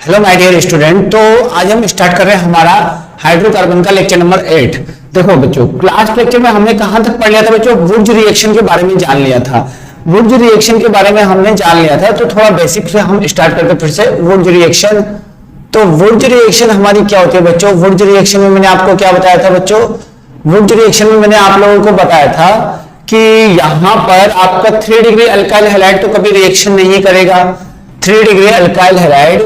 Hello my dear student. तो आज हम स्टार्ट कर रहे हैं हमारा हाइड्रोकार्बन का लेक्चर नंबर 8। देखो बच्चों, क्लास लेक्चर में हमने कहां तक पढ़ लिया था बच्चों? वुड्स रिएक्शन के बारे में जान लिया था। वुड्स रिएक्शन के बारे में हमने जान लिया था, तो थोड़ा बेसिक से हम स्टार्ट करके फिर से वुड्स रिएक्शन। तो वुड्स रिएक्शन हमारी क्या होती है बच्चों? वुड्स रिएक्शन में मैंने आपको क्या बताया था बच्चों? वुड्स रिएक्शन में मैंने आप लोगों को बताया था कि यहां पर आपका 3 डिग्री अल्काइल हैलाइड तो कभी रिएक्शन नहीं करेगा। 3 डिग्री अल्काइल हैलाइड,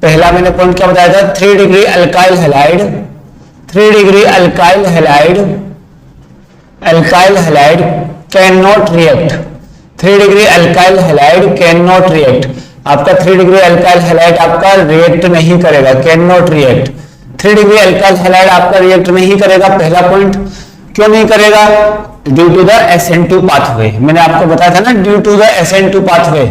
पहला मैंने पॉइंट क्या बताया था? 3 degree alkyl halide, 3 degree alkyl halide, alkyl halide cannot react. 3 degree alkyl halide cannot react. आपका 3 डिग्री अल्काइल हैलाइड आपका रिएक्ट नहीं करेगा, cannot react. 3 degree alkyl halide आपका रिएक्ट नहीं करेगा। पहला पॉइंट क्यों नहीं करेगा? Due to the SN2 pathway. मैंने आपको बताया था ना, due to the SN2 pathway,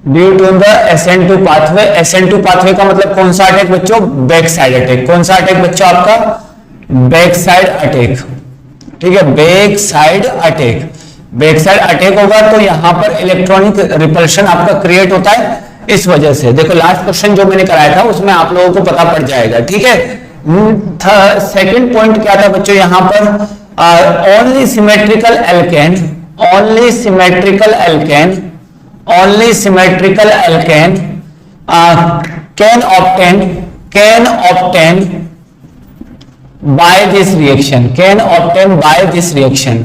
due to the SN2 pathway. SN2 pathway का मतलब कौन सा अटैक बच्चों? Back side attack. कौन सा अटैक बच्चों? आपका बैक साइड अटैक। ठीक है, back side attack. Back side attack होगा तो यहां पर इलेक्ट्रॉनिक रिपल्शन आपका क्रिएट होता है इस वजह से। देखो लास्ट क्वेश्चन जो मैंने कराया था उसमें आप लोगों को पता पड़ जाएगा। ठीक है, सेकंड पॉइंट क्या था बच्चों? यहां पर only symmetrical alkane, only symmetrical alkane, only symmetrical alkane can obtain by this reaction, can obtain by this reaction।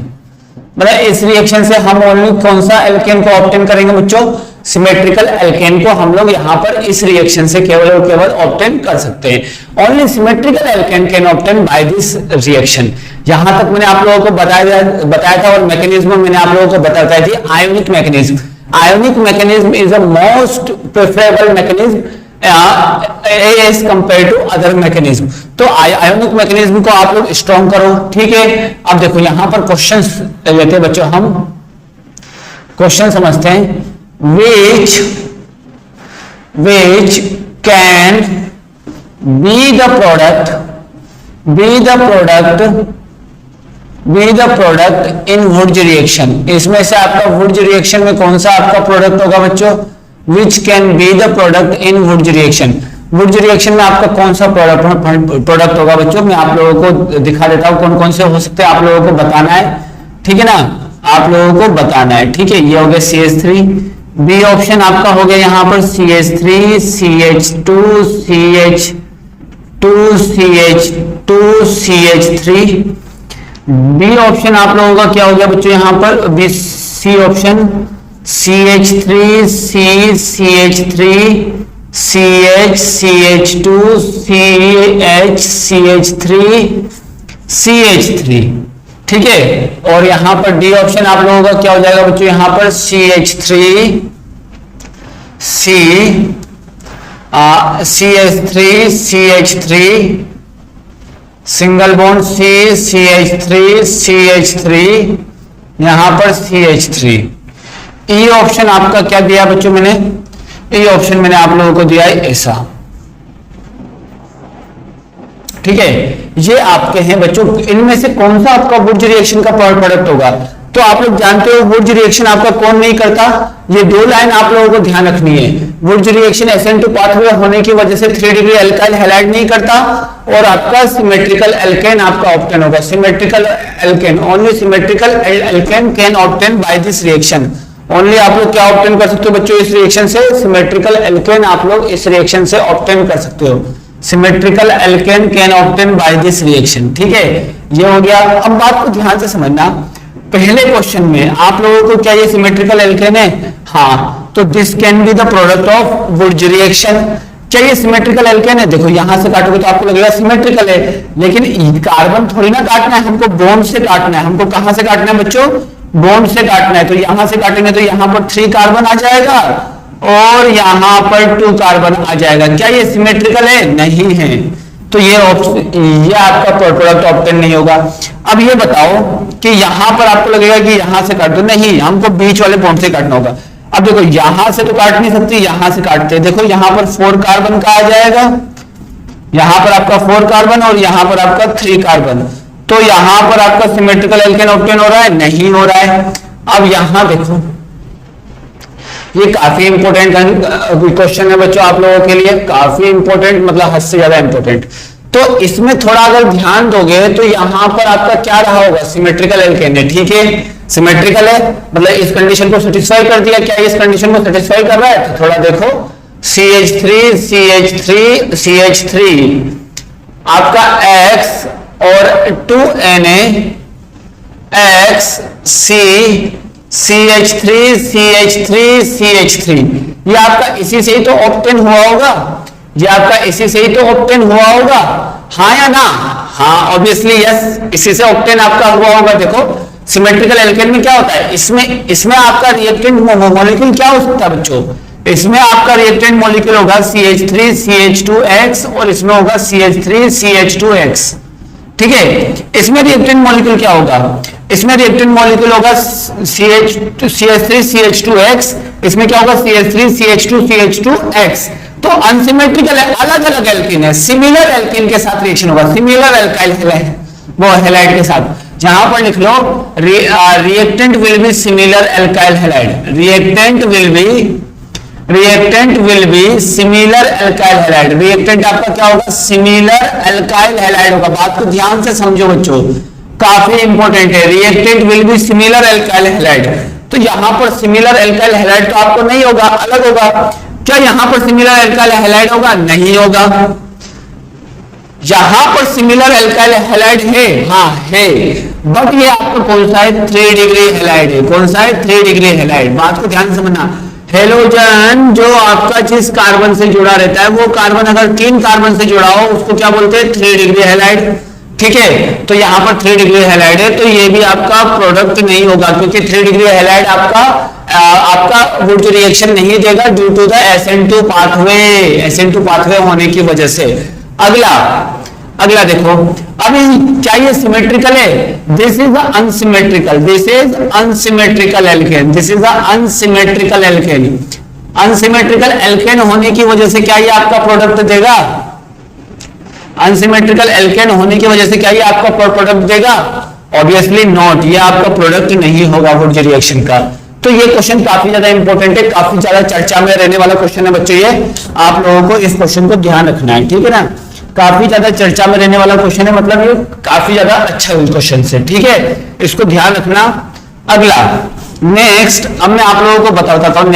मतलब इस रिएक्शन से हम ओनली कौन सा एल्केन को ऑब्टेन करेंगे बच्चों? सिमेट्रिकल एल्केन को हम लोग यहाँ पर इस रिएक्शन से केवल और केवल ऑब्टेन कर सकते हैं। Only symmetrical alkane can obtain by this reaction. यहां तक मैंने आप लोगों को बताया था और मैकेनिज्म मैंने आप लोगों को बताया थी ionic mechanism. Ionic mechanism is the most preferable mechanism as compared to other mechanism। तो ionic mechanism को आप लोग स्ट्रॉन्ग करो। ठीक है, अब देखो यहां पर क्वेश्चंस लेते हैं बच्चों, हम क्वेश्चन समझते हैं। which can be the product in Wurtz reaction. इसमें से आपका वुड्स रिएक्शन में कौन सा आपका प्रोडक्ट होगा बच्चों? Which can be the product in Wurtz reaction. Wurtz reaction में आपका कौन सा प्रोडक्ट होगा बच्चों? मैं आप लोगों को दिखा देता हूं कौन कौन से हो सकते हैं, आप लोगों को बताना है। ठीक है ना, आप लोगों को बताना है। ठीक है, ये हो गया CH3। बी ऑप्शन आपका हो गया यहाँ पर CH3, CH2, CH2, CH2, CH3। B option आप लोगों का क्या हो गया बच्चों? यहां पर B C option CH3, CH3, CH, CH2, CH, CH3, CH3। ठीक है, और यहां पर डी ऑप्शन आप लोगों का क्या हो जाएगा बच्चों? यहां पर CH3, CH3, CH3, single bond C, CH3, CH3, यहां पर CH3। ई ऑप्शन आपका क्या दिया बच्चों? मैंने ई ऑप्शन मैंने आप लोगों को दिया है ऐसा। ठीक है, ये आपके हैं बच्चों। इनमें से कौन सा आपका वुड्स रिएक्शन का प्रोडक्ट होगा? तो आप लोग जानते हो वुड्स रिएक्शन आपका कौन नहीं करता? ये दो लाइन आप लोगों को ध्यान रखनी है। वुड्स रिएक्शन SN2 पाथवे होने की वजह से 3 डिग्री अल्काइल हैलाइड नहीं करता और आपका सिमेट्रिकल एल्केन आपका ऑब्टेन होगा। Symmetrical alkane, only symmetrical alkane can obtain by this reaction. Only आप लोग क्या ऑब्टेन कर सकते हो बच्चों इस रिएक्शन से? सिमेट्रिकल एल्केन आप लोग इस रिएक्शन से ऑब्टेन कर सकते हो। Symmetrical alkane can obtain by this reaction. ठीक है, ये हो गया। अब बात को ध्यान से समझना, पहले क्वेश्चन में आप लोगों को क्या ये सिमेट्रिकल एल्केन है? हाँ, तो this can be the product of Wurtz reaction. क्या ये सिमेट्रिकल एल्केन है? देखो यहां से काटोगे तो आपको लगेगा सिमेट्रिकल है, लेकिन कार्बन थोड़ी ना काटना है, हमको बॉन्ड से काटना है। हमको कहां से काटना है बच्चों? बॉन्ड से काटना है। तो यहां से काटेंगे तो यहां पर 3 कार्बन आ जाएगा और यहां पर 2 कार्बन आ जाएगा। क्या ये सिमेट्रिकल है? नहीं है, तो ये आपका प्रोडक्ट ऑब्टेन नहीं होगा। अब ये बताओ कि यहां पर आपको लगेगा कि यहां से काट दो, नहीं, हमको बीच वाले बॉन्ड से काटना होगा। अब देखो यहां से तो काट नहीं सकती, यहां से काटते हैं। देखो यहां पर 4 कार्बन का आ जाएगा, यहां पर आपका 4 कार्बन और यहां पर आपका 3 कार्बन। तो यहां पर आपका सिमेट्रिकल एल्केन ऑब्टेन हो रहा है? नहीं हो रहा है। अब यहां देखो, ये काफी इंपॉर्टेंट क्वेश्चन है बच्चों आप लोगों के लिए, काफी इंपॉर्टेंट, मतलब हद से ज्यादा इंपॉर्टेंट। तो इसमें थोड़ा अगर ध्यान दोगे तो यहां पर आपका क्या रहा होगा, सिमेट्रिकल एल्केन है, ठीक है, सिमेट्रिकल है, मतलब इस कंडीशन को सेटिस्फाई कर दिया। क्या इस कंडीशन को सेटिस्फाई कर रहा है? तो थोड़ा देखो, CH3 CH3 CH3 आपका X और 2Na X C CH3 CH3 CH3, ये आपका इसी से ही तो ऑब्टेन हुआ होगा, ये आपका इसी से ही तो ऑब्टेन हुआ होगा, हाँ या ना? हाँ ऑब्वियसली यस, इसी से ऑब्टेन आपका हुआ होगा। देखो सिमेट्रिकल एल्केन में क्या होता है, इसमें आपका रिएक्टेंट मॉलिक्यूल क्या हो सकता है बच्चों, इसमें आपका रिएक्टेंट मॉलिक्यूल होगा CH3 CH2X और इसमें होगा CH3 CH2X, ठीक है। इसमें रिएक्टेंट मॉलिक्यूल क्या होगा, इसमें रिएक्टेंट मॉलिक्यूल होगा CH3 CH2X, इसमें क्या होगा CH3 CH2 CH2X। तो अनसिमेट्रिकल है, अलग अलग एल्कीन है, सिमिलर एल्कीन के साथ रिएक्शन होगा, सिमिलर एल्काइल वो हैलाइड के साथ। जहां पर लिख लो reactant will be similar alkyl halide, reactant will be similar alkyl halide, reactant आपका क्या होगा, सिमिलर एल्काइल हैलाइड होगा। बात को ध्यान से समझो बच्चों, काफी इंपॉर्टेंट है, reactant will be similar alkyl halide. तो यहां पर सिमिलर एल्काइल हैलाइड तो आपको नहीं होगा, अलग होगा। क्या यहां पर सिमिलर एल्काइल हैलाइड होगा? नहीं होगा। यहां पर सिमिलर एल्काइल हैलाइड है, हाँ है, बट ये आपका कौन सा है, 3 डिग्री हैलाइड है। कौन सा है? 3 डिग्री हैलाइड। बात को ध्यान से समझना, हेलोजन जो आपका जिस कार्बन से जुड़ा रहता है, वो कार्बन अगर 3 कार्बन से जुड़ा हो उसको क्या बोलते हैं, 3 डिग्री हैलाइड, ठीक है। तो यहां पर 3 डिग्री हैलाइड है, तो ये भी आपका प्रोडक्ट नहीं होगा, क्योंकि 3 डिग्री हैलाइड आपका वुड रिएक्शन नहीं देगा due to the SN2 pathway, SN2 pathway होने की वजह से। अगला देखो, अभी क्या ये सिमेट्रिकल है? This is unsymmetrical, this is unsymmetrical alkane, this is unsymmetrical alkane. Unsymmetrical alkane होने की वजह से क्या ये आपका प्रोडक्ट देगा? अनसिमेट्रिकल एल्केन होने की वजह से क्या ये आपका प्रोडक्ट देगा? ऑब्वियसली नॉट, ये आपका प्रोडक्ट नहीं होगा वुड रिएक्शन का। तो ये क्वेश्चन काफी ज्यादा इंपॉर्टेंट है, काफी ज्यादा चर्चा में रहने वाला क्वेश्चन है बच्चों, ये आप लोगों को इस क्वेश्चन को ध्यान रखना है, ठीक है ना। काफी ज्यादा चर्चा में रहने वाला क्वेश्चन है, मतलब ये काफी ज्यादा अच्छा क्वेश्चन है, ठीक है, इसको ध्यान रखना। अगला नेक्स्ट, अब मैं आप लोगों को बताता हूं,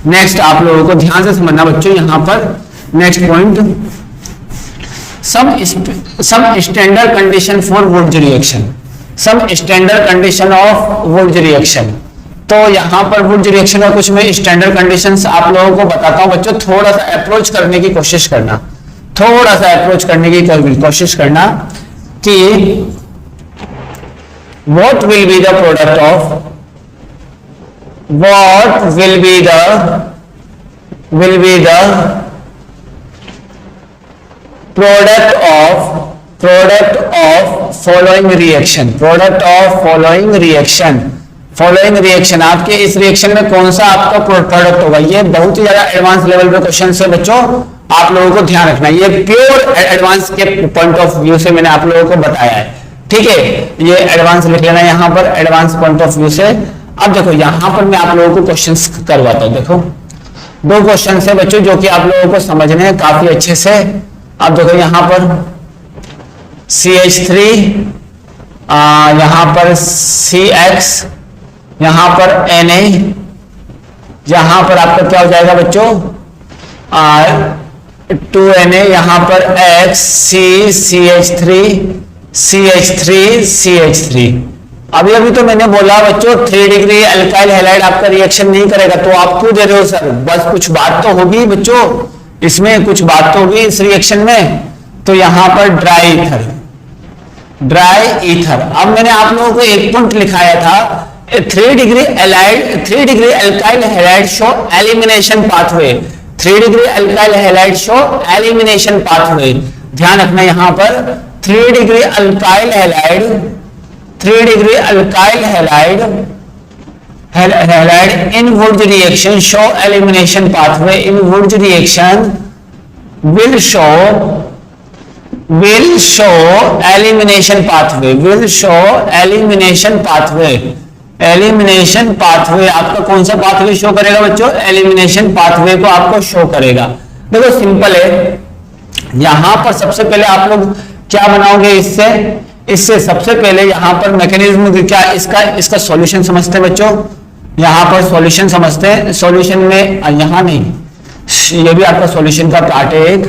नेक्स्ट आप लोगों को ध्यान से समझना बच्चों। यहां पर next point, some standard condition for wood reaction, some standard condition of wood reaction. तो यहां पर वुड रिएक्शन का कुछ मैं स्टैंडर्ड कंडीशंस आप लोगों को बताता हूं बच्चों। थोड़ा सा अप्रोच करने की कोशिश करना, थोड़ा सा अप्रोच करने की कोशिश करना कि what will be the product of, what will be the product of following reaction, product of following reaction, following reaction, आपके इस रिएक्शन में कौन सा आपका प्रोडक्ट होगा। ये बहुत ही ज्यादा एडवांस लेवल पे क्वेश्चन है बच्चों, आप लोगों को ध्यान रखना, ये प्योर एडवांस के पॉइंट ऑफ व्यू से मैंने आप लोगों को बताया है, ठीक है। ये एडवांस लिख लेना यहाँ पर, एडवांस पॉइंट ऑफ व्यू से। अब देखो यहाँ पर मैं आप लोगों को क्वेश्चंस करवाता हूँ। देखो 2 क्वेश्चन है बच्चों जो कि आप लोगों को समझने हैं काफी अच्छे से। अब देखो यहाँ पर CH3, यहाँ पर CX, यहां पर Na, यहां पर आपका क्या हो जाएगा बच्चों 2Na, यहां पर X C CH3 CH3 CH3। अभी तो मैंने बोला बच्चों 3 डिग्री अल्काइल हैलाइड आपका रिएक्शन नहीं करेगा, तो आप क्यों दे रहे हो सर? बस कुछ बात तो होगी बच्चों, इसमें कुछ बात तो होगी इस रिएक्शन में। तो यहां पर ड्राई ईथर। अब मैंने आप लोगों को एक पॉइंट लिखाया था, 3 degree alkyl halide show elimination pathway, 3 degree alkyl halide show elimination pathway. ध्यान रखना यहां पर 3 degree alkyl halide in would reaction show elimination pathway, in would reaction will show elimination pathway, elimination pathway आपका कौन सा pathway show करेगा बच्चों? Elimination pathway को आपको शो करेगा। देखो सिंपल है, यहां पर सबसे पहले आप लोग क्या बनाओगे इससे सबसे पहले यहां पर मैकेनिज्म क्या इसका सॉल्यूशन समझते हैं बच्चों। यहां पर सॉल्यूशन समझते हैं, सॉल्यूशन में यहां नहीं, ये भी आपका सॉल्यूशन का पार्ट है एक,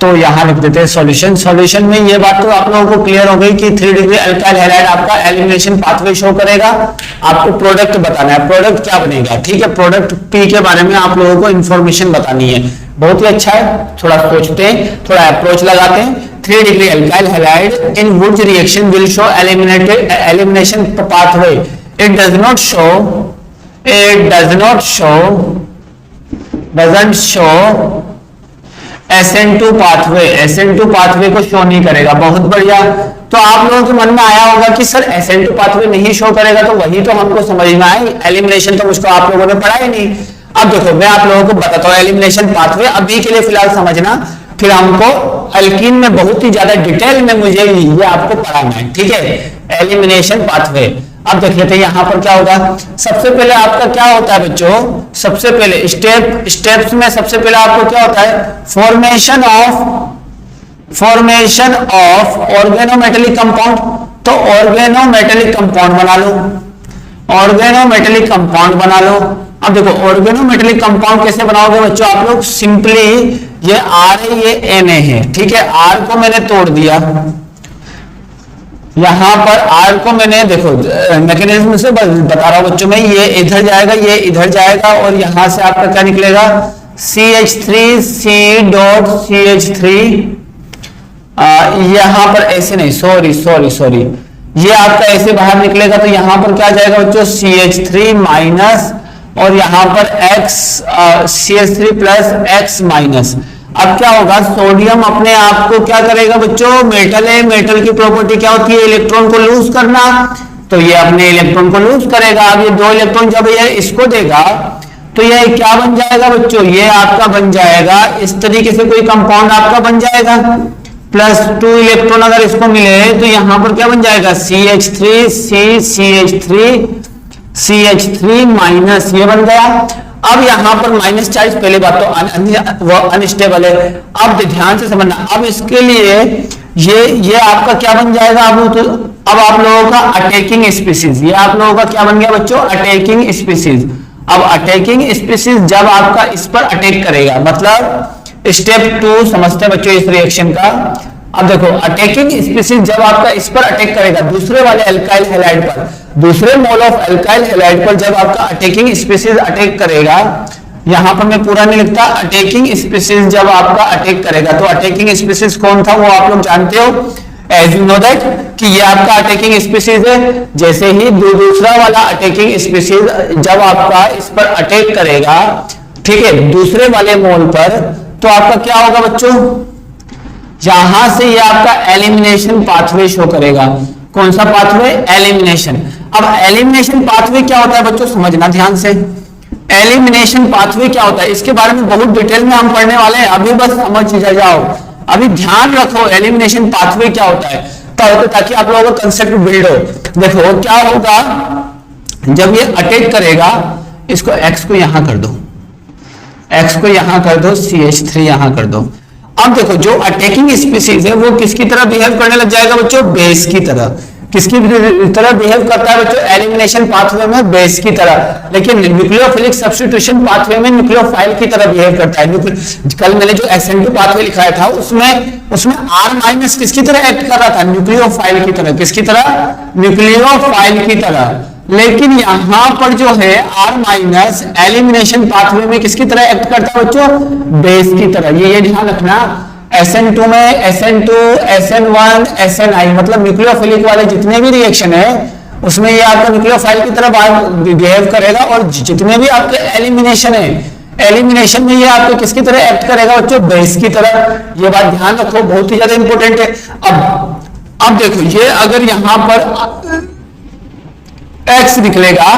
तो यहां लिख देते हैं सॉल्यूशन। सॉल्यूशन में ये बात तो आप लोगों को क्लियर हो गई कि 3 डिग्री अल्काइल हैलाइड आपका एलिमिनेशन पाथवे शो करेगा। आपको प्रोडक्ट बताना है, प्रोडक्ट क्या बनेगा, ठीक है। प्रोडक्ट पी के बारे में आप लोगों को इंफॉर्मेशन बतानी है, बहुत ही अच्छा है। थोड़ा सोचते हैं, थोड़ा अप्रोच लगाते हैं। 3 degree alkyl halide in Wurtz reaction will show elimination pathway. It doesn't show SN2 pathway, SN2 pathway को शो नहीं करेगा। बहुत बढ़िया। तो आप लोगों के मन में आया होगा कि सर SN2 पाथवे नहीं शो करेगा, तो वही तो हमको समझ में आए, एलिमिनेशन तो मुझको आप लोगों ने पढ़ा ही नहीं। अब देखो मैं आप लोगों को बताता हूँ एलिमिनेशन पाथवे, अभी के लिए फिलहाल समझना, फिर हमको अल्कीन में बहुत ही ज्यादा डिटेल में मुझे ये आपको पढ़ाना है, ठीक है। एलिमिनेशन पाथवे, अब देख लेते हैं यहां पर क्या होगा। सबसे पहले आपका क्या होता है बच्चों, सबसे पहले स्टेप्स में सबसे पहले आपको क्या होता है, फॉर्मेशन ऑफ ऑर्गेनोमेटेलिक कंपाउंड। तो ऑर्गेनोमेटेलिक कंपाउंड बना लो, ऑर्गेनोमेटेलिक कंपाउंड बना लो। अब देखो ऑर्गेनोमेटेलिक कंपाउंड कैसे बनाओगे बच्चों आप लोग, सिंपली ये R है, ये Na है, ठीक है। R को मैंने तोड़ दिया, यहां पर R को मैंने देखो मैकेनिज्म से बता रहा हूं बच्चों में, ये इधर जाएगा, ये इधर जाएगा, और यहां से आपका क्या निकलेगा CH3 C.CH3। यहां पर ऐसे नहीं, सॉरी, ये आपका ऐसे बाहर निकलेगा, तो यहां पर क्या जाएगा बच्चों CH3 माइनस, और यहां पर CH3 प्लस X माइनस। अब क्या होगा, सोडियम अपने आप को क्या करेगा बच्चों, मेटल है, मेटल की प्रॉपर्टी क्या होती है, इलेक्ट्रॉन को लूज करना, तो ये अपने इलेक्ट्रॉन को लूज करेगा। अब ये 2 इलेक्ट्रॉन जब ये इसको देगा तो ये क्या बन जाएगा बच्चों, ये आपका बन जाएगा इस तरीके से कोई कंपाउंड आपका बन जाएगा। प्लस 2 इलेक्ट्रॉन अगर इसको मिले तो यहां पर क्या बन जाएगा CH3 माइनस, ये बन गया। अब यहां पर माइनस चार्ज, पहले बात तो वो अनस्टेबल है। अब ध्यान से समझना, अब इसके लिए ये आपका क्या बन जाएगा, अब आप लोगों का अटैकिंग स्पीसीज, ये आप लोगों का क्या बन गया बच्चों, अटैकिंग स्पीसीज। अब अटैकिंग स्पीसीज जब आपका इस पर अटैक करेगा, मतलब स्टेप 2 समझते हैं बच्चों इस रिएक्शन का। अब देखो अटैकिंग स्पीसीज जब आपका इस पर अटैक करेगा, दूसरे वाले अल्काइल हैलाइड पर, दूसरे मोल ऑफ अल्काइल हैलाइड पर जब आपका अटैकिंग स्पीसीज अटैक करेगा, यहां पर मैं पूरा नहीं लिखता, अटैकिंग स्पीसीज जब आपका अटैक करेगा, तो अटैकिंग स्पीसीज कौन था वो आप लोग जानते हो, एज यू नो दैट कि ये आपका अटैकिंग स्पीसीज है। जैसे ही दूसरा वाला अटैकिंग स्पीसीज जब आपका इस पर अटैक करेगा, ठीक है, दूसरे वाले मोल पर, तो आपका क्या होगा बच्चों, यहां से ये आपका एलिमिनेशन पाथवे शो करेगा। कौन सा पाथवे, एलिमिनेशन। अब एलिमिनेशन पाथवे क्या होता है बच्चों, समझना ध्यान से। एलिमिनेशन पाथवे क्या होता है, इसके बारे में बहुत डिटेल में हम पढ़ने वाले हैं, अभी बस समझ जाओ, अभी ध्यान रखो एलिमिनेशन पाथवे क्या होता है, ताकि आप लोगों का कंसेप्ट बिल्ड हो। देखो क्या होगा, जब ये अटैक करेगा, इसको X को यहां कर दो, X को यहां कर दो, CH3 यहां कर दो। अब देखो जो अटैकिंग स्पीसीज है वो किसकी तरह बिहेव करने लग जाएगा बच्चों, बेस की तरह। किसकी तरह बिहेव करता है बच्चों, एलिमिनेशन पाथवे में बेस की तरह। लेकिन न्यूक्लियोफिलिक सब्स्टिट्यूशन पाथवे में न्यूक्लियोफाइल की तरह बिहेव करता है। कल मैंने जो SN2 पाथवे लिखाया था उसमें R माइनस किसकी तरह एक्ट कर रहा था, न्यूक्लियोफाइल की तरह। किसकी तरह, न्यूक्लियोफाइल की तरह। लेकिन यहां पर जो है R माइनस एलिमिनेशन पाथवे में किसकी तरह एक्ट करता है बच्चों, बेस की तरह। ये ध्यान रखना, SN2 में SN2, SN1, SNI मतलब न्यूक्लियोफिलिक वाले जितने भी रिएक्शन है उसमें ये आपका न्यूक्लियोफाइल की तरह बिहेव करेगा, और जितने भी आपके एलिमिनेशन है, एलिमिनेशन में ये आपको किसकी तरह एक्ट करेगा बच्चों, बेस की तरह। ये बात ध्यान रखो, बहुत ही ज्यादा इंपॉर्टेंट है। अब देखो ये अगर यहां पर X निकलेगा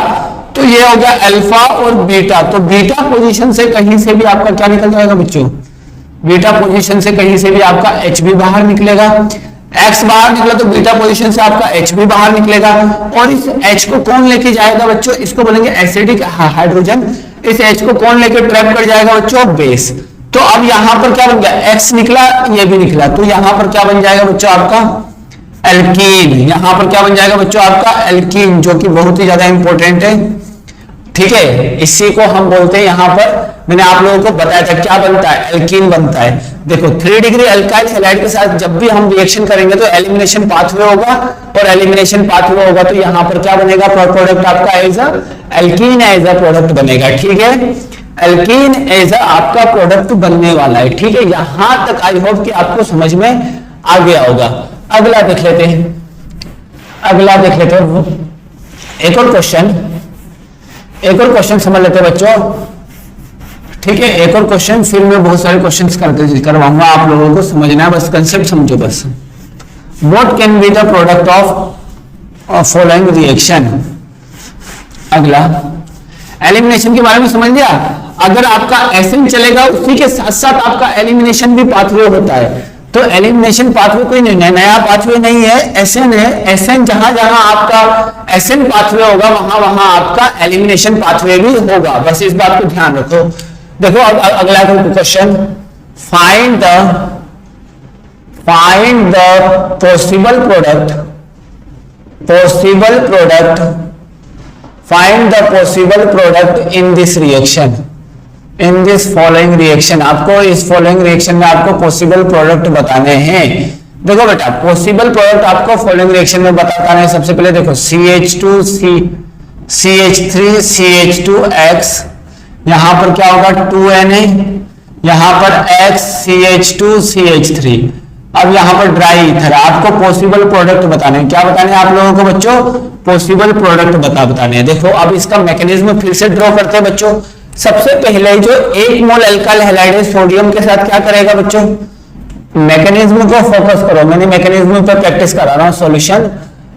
तो ये हो गया अल्फा और बीटा, तो बीटा पोजीशन से कहीं से भी आपका क्या निकल जाएगा बच्चों, बीटा पोजीशन से कहीं से भी आपका H भी बाहर निकलेगा। X बाहर निकला तो बीटा पोजीशन से आपका H भी बाहर निकलेगा, और इस H को कौन लेके जाएगा बच्चों, इसको बोलेंगे एसिडिक हाइड्रोजन। इस H को कौन लेके ट्रैप कर जाएगा बच्चों, बेस। तो अब यहां पर क्या बन गया, X निकला, ये भी निकला, तो यहां पर क्या बन जाएगा बच्चों आपका एल्कीन। यहां पर क्या बन जाएगा बच्चों आपका एल्कीन, जो कि बहुत ही ज्यादा इंपॉर्टेंट है, ठीक है। इसी को हम बोलते हैं, यहां पर मैंने आप लोगों को बताया था क्या बनता है, एल्कीन बनता है। देखो 3 डिग्री अल्काइल हैलाइड के साथ जब भी हम रिएक्शन करेंगे तो एलिमिनेशन पाथवे होगा, और एलिमिनेशन पाथवे होगा तो यहां पर क्या बनेगा, प्रोडक्ट आपका as a alkene as a product बनेगा, ठीक है। एल्कीन एज अ आपका प्रोडक्ट बनने वाला है, ठीक है। यहां तक आई होप कि आपको समझ में आ गया होगा। अगला देख लेते हैं, अगला देख लेते हैं, एक और क्वेश्चन समझ लेते हैं बच्चों, ठीक है। एक और क्वेश्चन, फिर मैं बहुत सारे क्वेश्चंस करवाऊंगा, आप लोगों को समझना है, बस कंसेप्ट समझो बस। What can be the product of following reaction. अगला एलिमिनेशन के बारे में समझ लिया। अगर आपका एसएन चलेगा उसी के साथ साथ आपका एलिमिनेशन भी पाथवे होता है, तो एलिमिनेशन पाथवे कोई नहीं, नया पाथवे नहीं है, एसएन है। एसएन जहां जहां आपका एसएन पाथवे होगा वहां वहां आपका एलिमिनेशन पाथवे भी होगा, बस इस बात को ध्यान रखो। देखो अब अगला question, find the possible product, find the possible product in this reaction, in this following reaction. आपको इस फॉलोइंग रिएक्शन में आपको पॉसिबल प्रोडक्ट बताने हैं। देखो बेटा पॉसिबल प्रोडक्ट आपको फॉलोइंग रिएक्शन में बताना है। सबसे पहले देखो CH2 CH3 CH2X, यहां पर क्या होगा 2Na, यहां पर X CH2 CH3। अब यहां पर ड्राई ईथर, आपको पॉसिबल प्रोडक्ट बताने हैं। क्या बताने हैं आप लोगों को बच्चों, पॉसिबल प्रोडक्ट बताने हैं। देखो अब इसका मैकेनिज्म फिर से ड्रॉ करते हैं बच्चों। सबसे पहले जो 1 मोल अल्काइल हैलाइड है सोडियम के साथ क्या करेगा बच्चों, मैकेनिज्म को फोकस करो, मैंने मैकेनिज्म पर प्रैक्टिस करा रहा हूं सॉल्यूशन।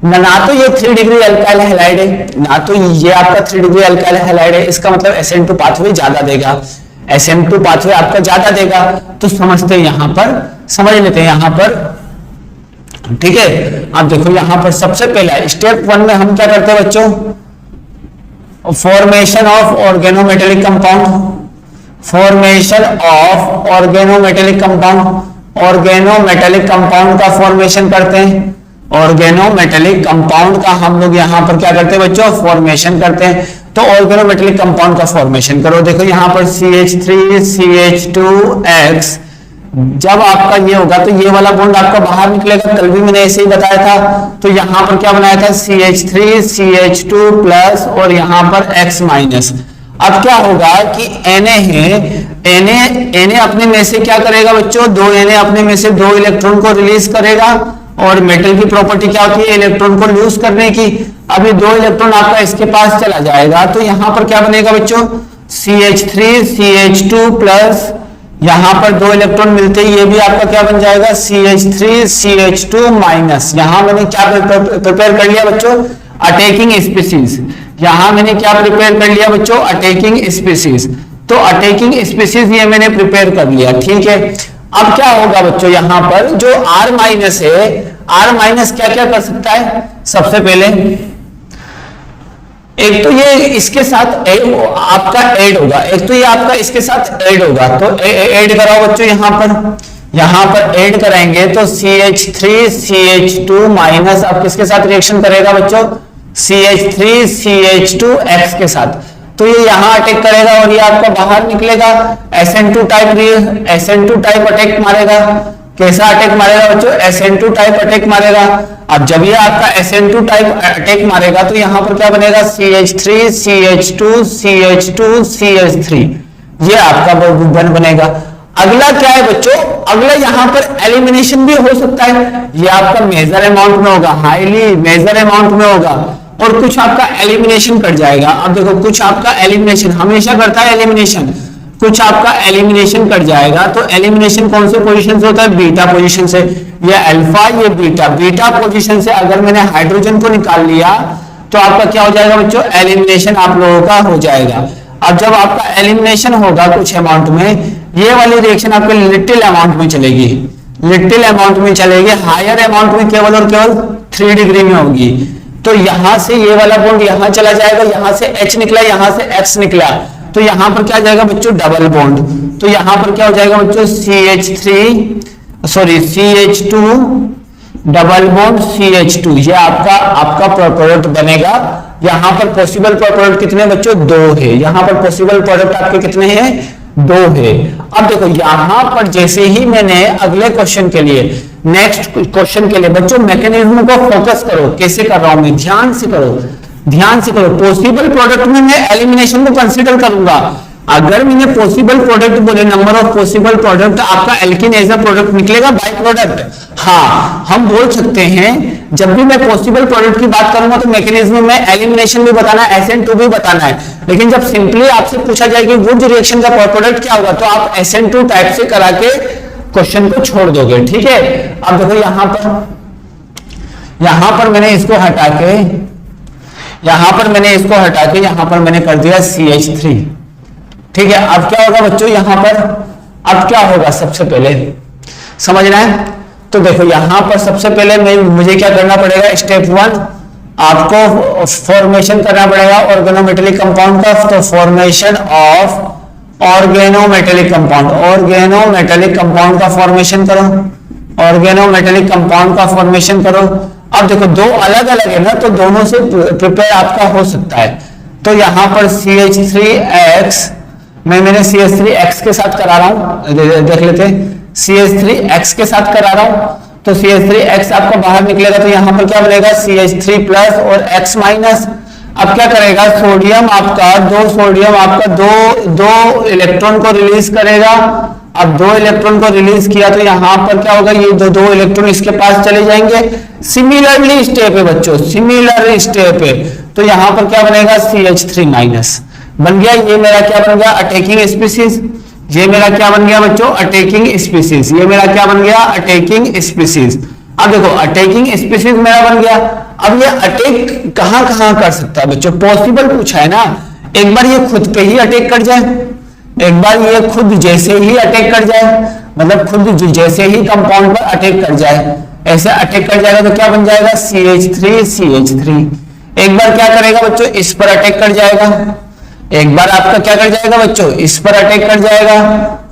ना तो ये 3 डिग्री अल्काइल हैलाइड है, ना तो ये आपका 3 डिग्री अल्काइल हैलाइड है, इसका मतलब SN2 पाथवे ज्यादा देगा, SN2 पाथवे आपका ज्यादा देगा। तो समझते हैं यहां पर, समझ लेते हैं यहां पर, ठीक है। अब देखो यहां पर सबसे पहला स्टेप 1 में हम क्या करते हैं बच्चों, formation of organometallic compound, formation of organometallic compound, organometallic compound का फॉर्मेशन करते हैं। ऑर्गेनोमेटेलिक कंपाउंड का हम लोग यहां पर क्या करते हैं बच्चों, फॉर्मेशन करते हैं। तो ऑर्गेनोमेटेलिक कंपाउंड का फॉर्मेशन करो। देखो यहां पर CH3 CH2X, जब आपका ये होगा तो ये वाला बॉन्ड आपका बाहर निकलेगा, कल भी मैंने ऐसे ही बताया था। तो यहां पर क्या बनाया था, CH3 CH2 प्लस और यहां पर X माइनस। अब क्या होगा कि Na है, Na अपने में से क्या करेगा बच्चों, 2 Na अपने में से 2 इलेक्ट्रॉन को रिलीज करेगा, और मेटल की प्रॉपर्टी क्या होती है, इलेक्ट्रॉन को लूज करने की। अभी 2 इलेक्ट्रॉन आपका इसके पास चला जाएगा, तो यहां पर क्या बनेगा बच्चों, CH3 CH2 प्लस, यहां पर 2 इलेक्ट्रॉन मिलते ही ये भी आपका क्या बन जाएगा, CH3 CH2 माइनस। यहां मैंने क्या प्रिपेयर कर लिया बच्चों, अटैकिंग स्पीसीज। यहां मैंने क्या प्रिपेयर कर लिया बच्चों, अटैकिंग स्पीसीज। तो अटैकिंग स्पीसीज ये मैंने प्रिपेयर कर लिया, ठीक है। अब क्या होगा बच्चों, यहां पर जो R माइनस है, R माइनस क्या क्या कर सकता है, सबसे पहले एक तो ये इसके साथ आपका ऐड होगा, एक तो ये आपका इसके साथ ऐड होगा। तो ऐड कराओ बच्चों, यहां पर ऐड कराएंगे तो CH3 CH2 माइनस अब किसके साथ रिएक्शन करेगा बच्चों, CH3 CH2X के साथ। तो ये यहां अटैक करेगा और ये आपका बाहर निकलेगा, SN2 टाइप अटैक मारेगा। कैसा अटैक मारेगा बच्चों, SN2 टाइप अटैक मारेगा। अब जब ये आपका SN2 टाइप अटैक मारेगा तो यहां पर क्या बनेगा, CH3 CH2 CH2 CH3, ये आपका बॉन्ड बनेगा। अगला क्या है बच्चों, अगला यहां पर एलिमिनेशन भी हो सकता है। ये आपका मेजर अमाउंट में होगा, हाईली मेजर अमाउंट में होगा, और कुछ आपका एलिमिनेशन कर जाएगा। अब देखो कुछ आपका एलिमिनेशन हमेशा करता है, एलिमिनेशन कुछ आपका एलिमिनेशन कर जाएगा। तो एलिमिनेशन कौन से पोजीशन से होता है, बीटा पोजीशन से। ये अल्फा ये बीटा पोजीशन से अगर मैंने हाइड्रोजन को निकाल लिया तो आपका क्या हो जाएगा बच्चों, एलिमिनेशन आप लोगों का हो जाएगा। अब जब आपका एलिमिनेशन होगा कुछ अमाउंट में, ये वाली रिएक्शन आपके लिटिल अमाउंट में चलेगी। लिटिल अमाउंट में चलेगी, हायर अमाउंट में केवल और केवल 3 डिग्री में होगी। तो यहां से ये वाला बॉन्ड यहां चला जाएगा, यहां से H निकला, यहां से X निकला, तो यहां पर क्या जाएगा बच्चों, डबल बॉन्ड। तो यहां पर क्या हो जाएगा बच्चों, CH2 डबल बॉन्ड CH2, ये आपका प्रोडक्ट बनेगा। यहां पर पॉसिबल प्रोडक्ट कितने बच्चों, 2 है। यहां पर पॉसिबल प्रोडक्ट आपके कितने हैं, 2 है। अब देखो यहां पर जैसे ही मैंने अगले क्वेश्चन के लिए, नेक्स्ट क्वेश्चन के लिए बच्चों मैकेनिज्म को फोकस करो, कैसे कर रहा हूं मैं, ध्यान से करो, ध्यान से करो। पॉसिबल प्रोडक्ट में मैं एलिमिनेशन को कंसीडर करूंगा। अगर मैंने पॉसिबल प्रोडक्ट बोले, नंबर ऑफ पॉसिबल प्रोडक्ट, आपका एल्कीन एज अ प्रोडक्ट निकलेगा, बाय प्रोडक्ट। हाँ, हम बोल सकते हैं जब भी मैं पॉसिबल प्रोडक्ट की बात करूंगा तो मैकेनिज्म में एलिमिनेशन भी बताना है, SN2 भी बताना है। लेकिन जब सिंपली आपसे पूछा जाए कि वुड्स रिएक्शन का प्रोडक्ट क्या होगा, तो आप SN2 टाइप से करा के क्वेश्चन को छोड़ दोगे, ठीक है। अब देखो यहां पर मैंने इसको हटा के, यहां पर मैंने कर दिया CH3, ठीक है। अब क्या होगा बच्चों यहां पर, अब क्या होगा सबसे पहले समझना है। तो देखो यहां पर सबसे पहले मुझे क्या करना पड़ेगा, स्टेप 1 आपको फॉर्मेशन करना पड़ेगा ऑर्गेनोमेटेलिक कंपाउंड का। तो formation of organometallic compound, organometallic compound का फॉर्मेशन करो, ऑर्गेनोमेटेलिक कंपाउंड का फॉर्मेशन करो। अब देखो 2 अलग अलग है ना, तो दोनों से प्रिपेयर आपका हो सकता है। तो यहां पर CH3X, मैंने CH3X के साथ करा रहा हूं, देख लेते हैं, CH3X के साथ करा रहा हूं। तो CH3X आपका बाहर निकलेगा, तो यहां पर क्या बनेगा, CH3 प्लस और X माइनस। अब क्या करेगा, सोडियम आपका दो इलेक्ट्रॉन को रिलीज करेगा। अब 2 इलेक्ट्रॉन को रिलीज किया तो यहां पर क्या होगा, ये दो इलेक्ट्रॉन इसके पास चले जाएंगे। सिमिलरली स्टेप है बच्चों, सिमिलर स्टेप है। तो यहां पर क्या बनेगा, CH3 माइनस बन गया। ये मेरा क्या बन गया, अटैकिंग स्पीसीज। ये मेरा क्या बन गया बच्चों, अटैकिंग स्पीसीज। ये मेरा क्या बन गया, अटैकिंग स्पीसीज। अब देखो अटैकिंग स्पीसीज मेरा बन गया। अब ये अटैक कहां कहां कर सकता है बच्चों, पॉसिबल पूछा है ना। एक बार ये खुद पे ही अटैक कर जाए, एक बार ये खुद जैसे ही अटैक कर जाए, मतलब खुद जैसे ही कंपाउंड पर अटैक कर जाए, ऐसे अटैक कर जाएगा तो क्या बन जाएगा, CH3। एक बार क्या करेगा बच्चों, इस पर अटैक कर जाएगा। एक बार आपका क्या कर जाएगा बच्चों, इस पर अटैक कर जाएगा,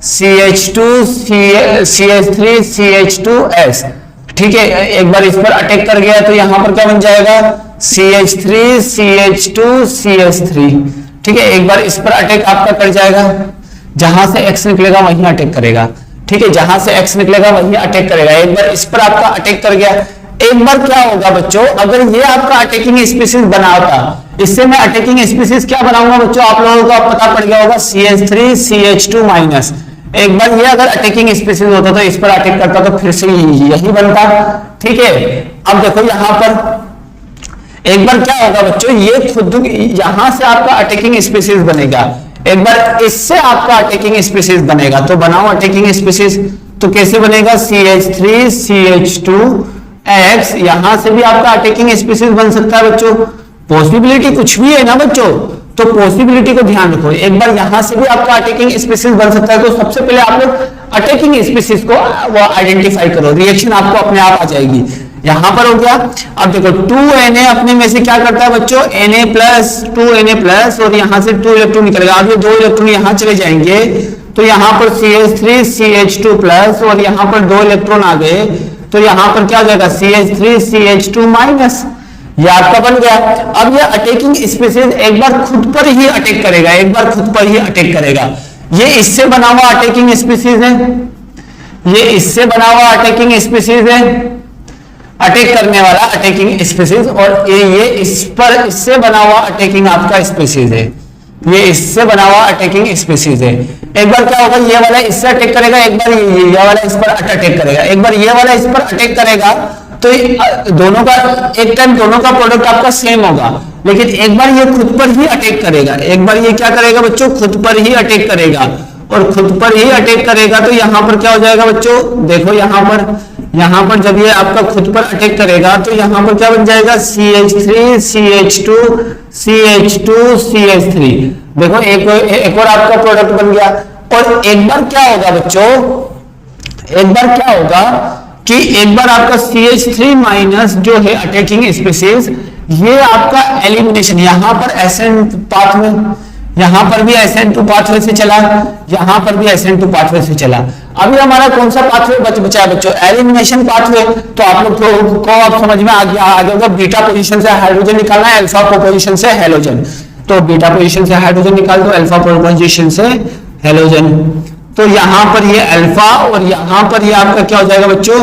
CH3CH2S, ठीक है। एक बार इस पर अटैक कर गया तो यहां पर क्या बन जाएगा, CH3CH2CH3, ठीक है। एक बार इस पर अटैक आपका कर जाएगा, जहां से X निकलेगा वहीं अटैक करेगा, ठीक है। जहां से X निकलेगा वहीं अटैक करेगा। एक बार इस पर आपका अटैक कर गया। एक बार क्या होगा बच्चों, अगर ये आपका अटैकिंग स्पीसीज बना होता, इससे मैं अटैकिंग स्पीसीज क्या बनाऊंगा बच्चों, आप लोगों को पता पड़ गया होगा, CH3CH2 माइनस। एक बार ये अगर अटैकिंग स्पीसीज होता तो इस पर अटैक करता तो फिर से यही बनता, ठीक है। अब देखो यहां पर एक बार क्या होगा बच्चों, ये खुद यहां से आपका अटैकिंग स्पीसीज बनेगा, एक बार इससे आपका अटैकिंग स्पीसीज बनेगा। तो बनाओ अटैकिंग स्पीसीज, तो कैसे बनेगा, CH3CH2X, यहां से भी आपका अटैकिंग स्पीसीज बन सकता है बच्चों। पॉसिबिलिटी कुछ भी है ना बच्चों, तो पॉसिबिलिटी को ध्यान रखो। एक बार यहां से भी आपका अटैकिंग स्पीसीज बन सकता है, तो सबसे पहले आप लोग अटैकिंग स्पीसीज को वो आइडेंटिफाई करो, रिएक्शन आपको अपने आप आ जाएगी। यहां पर हो गया। अब देखो 2Na अपने में से क्या करता है बच्चों, Na प्लस 2Na प्लस, और यहां से 2 इलेक्ट्रॉन निकलेगा। अब ये 2 इलेक्ट्रॉन यहां चले जाएंगे तो यहां पर CH3CH2 प्लस, और यहां पर 2 इलेक्ट्रॉन आ गए तो यहां पर क्या हो जाएगा, CH3CH2 माइनस। ये आपका बन गया। अब ये अटैकिंग स्पीसीज एक बार खुद पर ही अटैक करेगा, एक बार खुद पर ही अटैक करेगा। ये इससे बना हुआ अटैकिंग स्पीसीज है, ये इससे बना हुआ अटैकिंग स्पीसीज है, अटैक करने वाला अटैकिंग स्पीसीज, और ये इस पर इससे बना हुआ अटैकिंग आपका स्पीसीज है, ये इससे बना हुआ अटैकिंग स्पीसीज है। एक बार क्या होगा, ये वाला इससे अटैक करेगा, एक बार ये वाला इस पर अटैक करेगा, एक बार ये वाला इस पर अटैक करेगा, तो दोनों का एक टाइम दोनों का प्रोडक्ट आपका सेम होगा। लेकिन एक बार ये खुद पर ही अटैक करेगा, एक बार ये क्या करेगा बच्चों, खुद पर ही अटैक करेगा, और खुद पर ही अटैक करेगा तो यहां पर क्या हो जाएगा बच्चों, देखो यहां पर जब ये आपका खुद पर अटैक करेगा तो यहां पर क्या बन जाएगा, CH3CH2CH2CH3। देखो एक और आपका प्रोडक्ट बन गया। और एक बार क्या होगा बच्चों, एक बार क्या होगा कि एक बार आपका CH3 माइनस जो है अटैकिंग स्पीसीज, ये आपका एलिमिनेशन, यहां पर SN पाथवे, यहां पर भी SN2 पाथवे से चला, यहां पर भी SN2 पाथवे से चला। अभी हमारा कौन सा पाथवे बचा है बच्चों? Elimination pathway. तो आप लोग को आप समझ में आ गया होगा, बीटा पोजीशन से हाइड्रोजन निकालना है, अल्फा पोजीशन से हेलोजन। तो बीटा पोजीशन से हाइड्रोजन निकाल दो, अल्फा पोजीशन से हेलोजन। तो यहां पर ये अल्फा और यहां पर ये आपका क्या हो जाएगा बच्चों?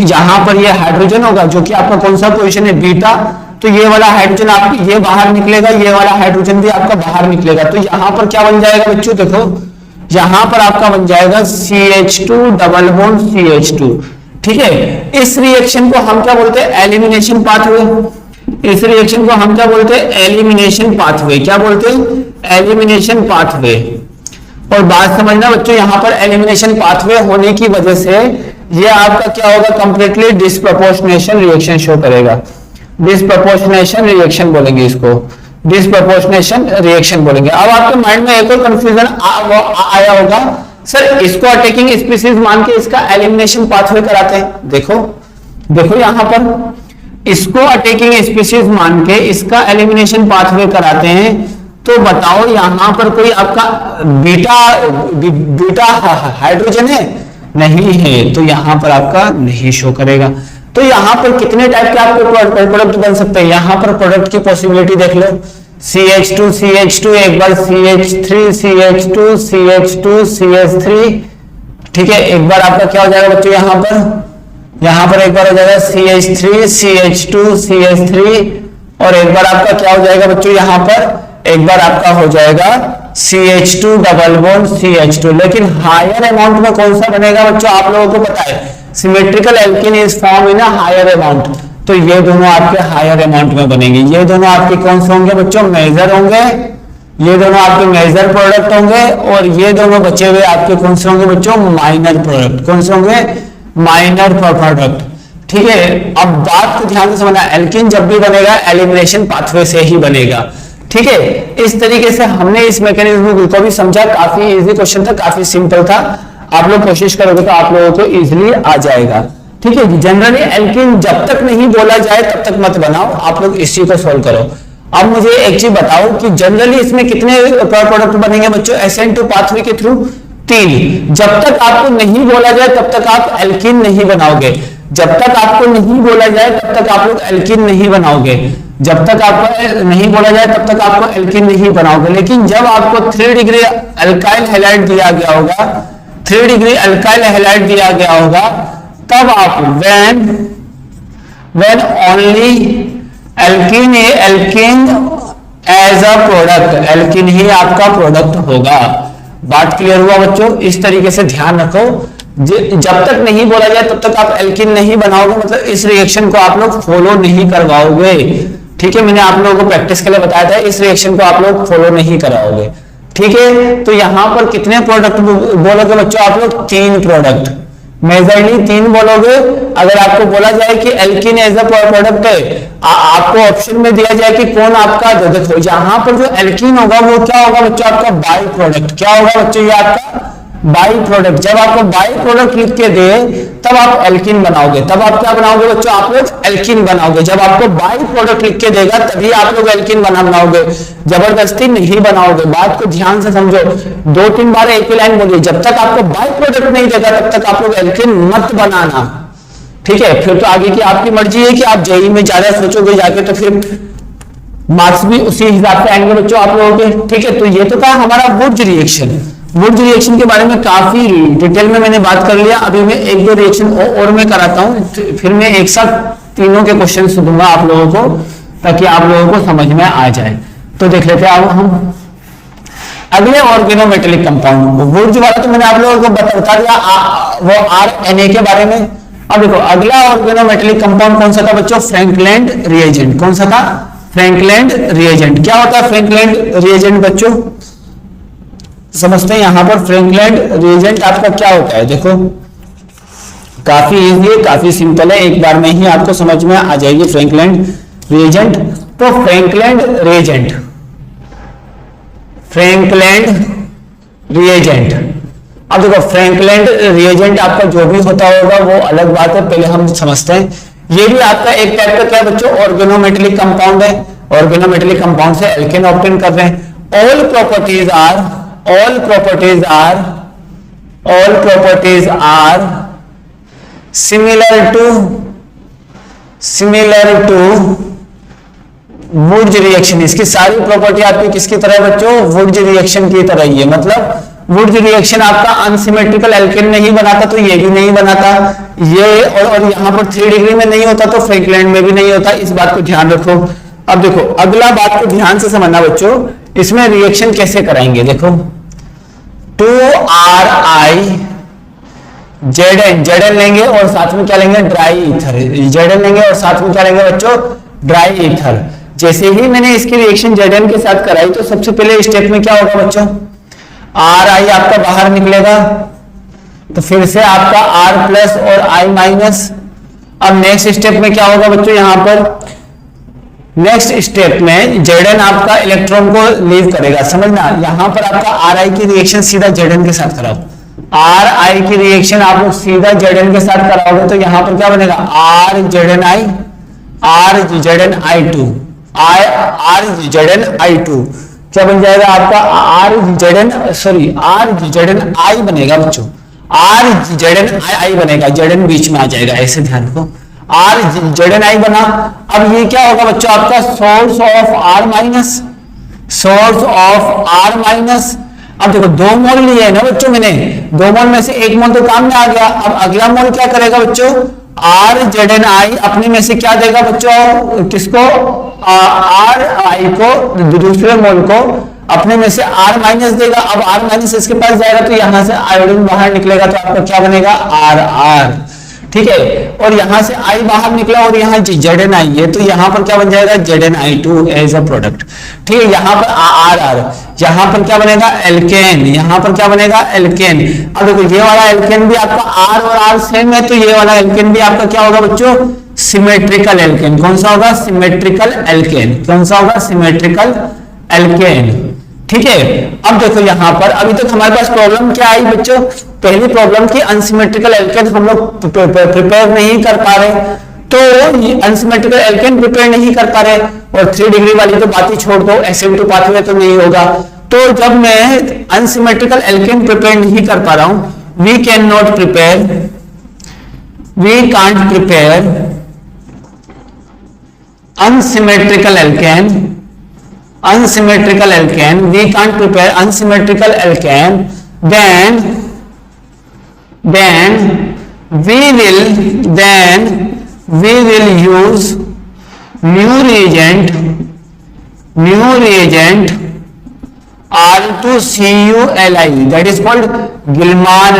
यहां पर ये हाइड्रोजन होगा जो कि आपका कौन सा पोजीशन है? बीटा। तो ये वाला हाइड्रोजन आपका ये बाहर निकलेगा, ये वाला हाइड्रोजन भी आपका बाहर निकलेगा। तो यहां पर क्या बन जाएगा बच्चों? देखो यहां पर आपका बन जाएगा CH2 डबल बॉन्ड CH2। ठीक है, इस रिएक्शन को हम क्या बोलते हैं? Elimination pathway. इस रिएक्शन को हम क्या बोलते हैं? Elimination pathway. क्या बोलते हैं? Elimination pathway. और बात समझना बच्चों, यहां पर एलिमिनेशन पाथवे होने की वजह से ये आपका क्या होगा? कंप्लीटली डिस्प्रपोर्शनेशन रिएक्शन शो करेगा। डिस्प्रपोर्शनेशन रिएक्शन बोलेंगे इसको, डिस्प्रपोर्शनेशन रिएक्शन बोलेंगे। अब आपके माइंड में एक और कंफ्यूजन आया होगा, सर इसको अटैकिंग स्पीसीज मान के इसका एलिमिनेशन पाथवे कराते हैं। देखो देखो यहां पर इसको अटैकिंग स्पीसीज मान के इसका एलिमिनेशन पाथवे कराते हैं। तो बताओ यहां पर कोई आपका बीटा हाइड्रोजन है? नहीं है, तो यहां पर आपका नहीं शो करेगा। तो यहां पर कितने टाइप के आपके प्रोडक्ट बन सकते हैं? यहां पर प्रोडक्ट की पॉसिबिलिटी देख लो, CH2 CH2, एक बार CH3 CH2 CH2 CH3। ठीक है, एक बार आपका क्या हो जाएगा बच्चों? यहां पर एक बार हो जाएगा CH3 CH2 CH3, और एक बार आपका क्या हो जाएगा बच्चों? यहां पर एक बार आपका हो जाएगा CH2 डबल बॉन्ड CH2। लेकिन हायर अमाउंट में कौन सा बनेगा बच्चों? आप लोगों को पता है, symmetrical alkene is form in higher amount. तो ये दोनों आपके हायर अमाउंट में बनेंगे। ये दोनों आपके कौन से होंगे बच्चों? मेजर होंगे। ये दोनों आपके मेजर प्रोडक्ट होंगे, और ये दोनों बचे हुए आपके कौन से होंगे बच्चों? Minor product. कौन से होंगे? Minor product. ठीक है, अब बात को ध्यान से समझना, एल्कीन जब भी बनेगा एलिमिनेशन पाथवे से ही बनेगा। ठीक है, इस तरीके से हमने इस मैकेनिज्म को भी समझा। काफी इजी क्वेश्चन था, काफी सिंपल था। आप लोग कोशिश करोगे तो आप लोगों को इजीली आ जाएगा। ठीक है, जनरली एल्कीन जब तक नहीं बोला जाए तब तक मत बनाओ, आप लोग इस चीज को सोल्व करो। अब मुझे एक चीज बताओ कि जनरली इसमें कितने प्रोडक्ट बनेंगे बच्चों SN2 पाथवे के थ्रू? 3। जब तक आपको नहीं बोला जाए तब तक आप एल्कीन नहीं बनाओगे। जब तक आपको नहीं बोला जाए तब तक आप लोग एल्कीन नहीं बनाओगे। जब तक आपको नहीं बोला जाए तब तक आपको एल्कीन नहीं बनाओगे। लेकिन जब आपको 3 डिग्री अल्काइल हैलाइड दिया गया होगा, 3 डिग्री अल्काइल हैलाइड दिया गया होगा, तब आप when only alkene as a product, alkene ही आपका प्रोडक्ट होगा। बात क्लियर हुआ बच्चों? इस तरीके से ध्यान रखो, जब तक नहीं बोला जाए तब तक आप एल्कीन नहीं बनाओगे, मतलब इस रिएक्शन को आप लोग फॉलो नहीं करवाओगे। ठीक है, मैंने आप लोगों को प्रैक्टिस के लिए बताया था, इस रिएक्शन को आप लोग फॉलो नहीं कराओगे। ठीक है, तो यहां पर कितने प्रोडक्ट बोलोगे बच्चों? आप लोग 3 प्रोडक्ट, मेजरली 3 बोलोगे। अगर आपको बोला जाए कि एल्कीन एज अ प्रोडक्ट है, आपको ऑप्शन में दिया जाए कि कौन आपका, देखो यहां पर जो एल्कीन होगा वो क्या होगा बच्चों? आपका बाई प्रोडक्ट। क्या होगा बच्चों? ये आपका बाई प्रोडक्ट। जब आपको बाई प्रोडक्ट लिख के दे तब आप एल्कीन बनाओगे। तब आप क्या बनाओगे बच्चों? आप लोग एल्कीन बनाओगे। जब आपको बाई प्रोडक्ट लिख के देगा तभी आप लोग एल्कीन बनाओगे, जबरदस्ती नहीं बनाओगे। बात को ध्यान से समझो, 2-3 बार एक ही लाइन बोलिए। जब तक आपको बाई प्रोडक्ट नहीं देगा तब तक आप लोग एल्कीन मत बनाना। ठीक है, फिर तो आगे की आपकी मर्जी है कि आप जेई में ज्यादा सोचोगे जाके, तो फिर मार्क्स भी उसी हिसाब से आएंगे बच्चों आप लोगों के। ठीक है, तो ये तो था हमारा वुड्स रिएक्शन। वुड्स रिएक्शन के बारे में काफी डिटेल में मैंने बात कर लिया। अभी मैं 1-2 रिएक्शन और मैं कराता हूं, फिर मैं एक साथ तीनों के क्वेश्चन दूंगा आप लोगों को, ताकि आप लोगों को समझ में आ जाए। तो देख लेते हैं अब हम अगले ऑर्गेनोमेटेलिक कंपाउंड। वुड्स वाला तो मैंने आप लोगों को बता दिया, वो RNA के बारे में। अब देखो अगला ऑर्गेनोमेटेलिक कंपाउंड कौन सा था बच्चों? Frankland reagent. कौन सा था? Frankland reagent. क्या होता है फ्रैंकलैंड रिएजेंट बच्चों? समझते हैं। यहां पर फ्रैंकलैंड रिएजेंट आपका क्या होता है? देखो काफी इजी है, काफी सिंपल है, एक बार में ही आपको समझ में आ जाएगी फ्रैंकलैंड रिएजेंट। तो फ्रैंकलैंड रिएजेंट, फ्रैंकलैंड रिएजेंट अब देखो फ्रैंकलैंड रिएजेंट आपका जो भी होता होगा वो अलग बात है, पहले हम समझते हैं। ये भी आपका एक टाइप का क्या बच्चों, ऑर्गेनोमेटेलिक कंपाउंड है। ऑर्गेनोमेटेलिक कंपाउंड से एल्केन ऑब्टेन कर रहे हैं। All properties are similar to Wurtz reaction. इसकी सारी प्रॉपर्टी आपकी किसकी तरह है बच्चों, वुड्स रिएक्शन की तरह ही है। मतलब वुड्स रिएक्शन आपका अनसिमेट्रिकल एल्केन नहीं बनाता तो ये भी नहीं बनाता, ये और यहाँ पर 3 डिग्री में नहीं होता तो फ्रैंकलैंड में भी नहीं होता। इस बात को ध्यान रखो। अब देखो अगला बात को ध्यान से समझना बच्चों, इसमें रिएक्शन कैसे कराएंगे। देखो 2RI Zn लेंगे और साथ में क्या लेंगे, ड्राई ईथर। Zn लेंगे और साथ में क्या लेंगे बच्चों, ड्राई ईथर। जैसे ही मैंने इसकी रिएक्शन Zn के साथ कराई तो सबसे पहले स्टेप में क्या होगा बच्चों, RI आपका बाहर निकलेगा, तो फिर से आपका R प्लस और I माइनस। अब नेक्स्ट स्टेप में क्या होगा बच्चों, यहां पर नेक्स्ट स्टेप में Zn आपका इलेक्ट्रॉन को लीव करेगा। समझना, यहां पर आपका Ri की रिएक्शन सीधा Zn के साथ कराओ। Ri की रिएक्शन आप लोग सीधा Zn के साथ कराओगे तो यहां पर क्या बनेगा, RZnI2 क्या बन जाएगा आपका, RZnI बनेगा बच्चों, RZnI बनेगा, Zn बीच में आ जाएगा, ऐसे ध्यान रखो। RZnI बना। अब ये क्या होगा बच्चों, आपका सोर्स ऑफ R माइनस। अब देखो 2 मोल लिए है ना बच्चों मैंने, 2 मोल में से 1 मोल तो काम में आ गया। अब अगला मोल क्या करेगा बच्चों, RZnI अपने में से क्या देगा बच्चों, किसको, RI को, दूसरे मोल को अपने में से R माइनस देगा। अब R माइनस इसके पास जाएगा तो यहां से आयोडीन बाहर निकलेगा तो आपका क्या बनेगा, RR। ठीक है, और यहां से I बाहर निकला और यहाँ Zni है तो यहां पर क्या बन जाएगा, Zni2 एज अ प्रोडक्ट। ठीक है, यहां पर RR, यहां पर क्या बनेगा, एल्केन, यहां पर क्या बनेगा, एल्केन। अब देखो ये वाला एल्केन भी आपका R और R सेम है तो ये वाला एल्केन भी आपका क्या होगा बच्चों, सिमेट्रिकल एल्केन। कौन सा होगा, सिमेट्रिकल एल्केन। कौन सा होगा, सिमेट्रिकल एल्केन। ठीक है, अब देखो यहां पर अभी तक हमारे पास प्रॉब्लम क्या आई बच्चों, पहली प्रॉब्लम की अनसिमेट्रिकल एल्केन हम लोग प्रिपेयर नहीं कर पा रहे, तो अनसिमेट्रिकल एल्केन प्रिपेयर नहीं कर पा रहे और 3 डिग्री वाली तो बात ही छोड़ दो, SN2 पाथवे तो नहीं होगा। तो जब मैं अनसिमेट्रिकल एल्केन प्रिपेयर नहीं कर पा रहा हूं, we can't prepare unsymmetrical alkane, we can't prepare unsymmetrical alkane, then we will use new reagent R2CuLi, that is called Gilman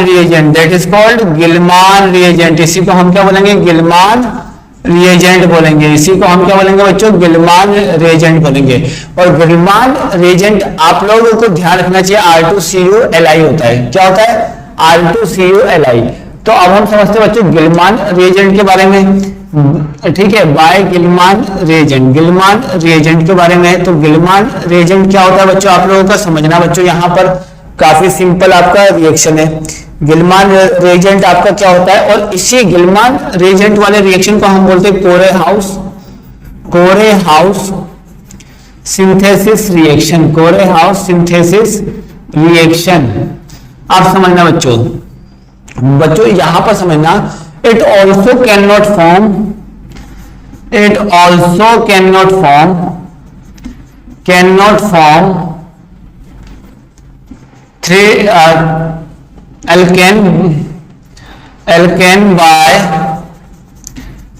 reagent। इसी को हम क्या बोलेंगे, गिलमान रिएजेंट बोलेंगे। इसी को हम क्या बोलेंगे बच्चों, गिलमान रिएजेंट बोलेंगे। और गिलमान रिएजेंट आप लोगों को ध्यान रखना चाहिए, R2CuLi होता है। क्या होता है, R2CuLi। तो अब हम समझते हैं बच्चों गिलमान रिएजेंट के बारे में। ठीक है, बाय गिलमान रिएजेंट के बारे में। तो गिलमान रिएजेंट क्या होता है बच्चों, आप लोगों का समझना बच्चों, यहाँ पर काफी सिंपल आपका रिएक्शन है। गिलमान रिएजेंट आपका क्या होता है, और इसी गिलमान रिएजेंट वाले रिएक्शन को हम बोलते हैं कोरे हाउस सिंथेसिस रिएक्शन। आप समझना बच्चों यहां पर समझना, it also can not form alkane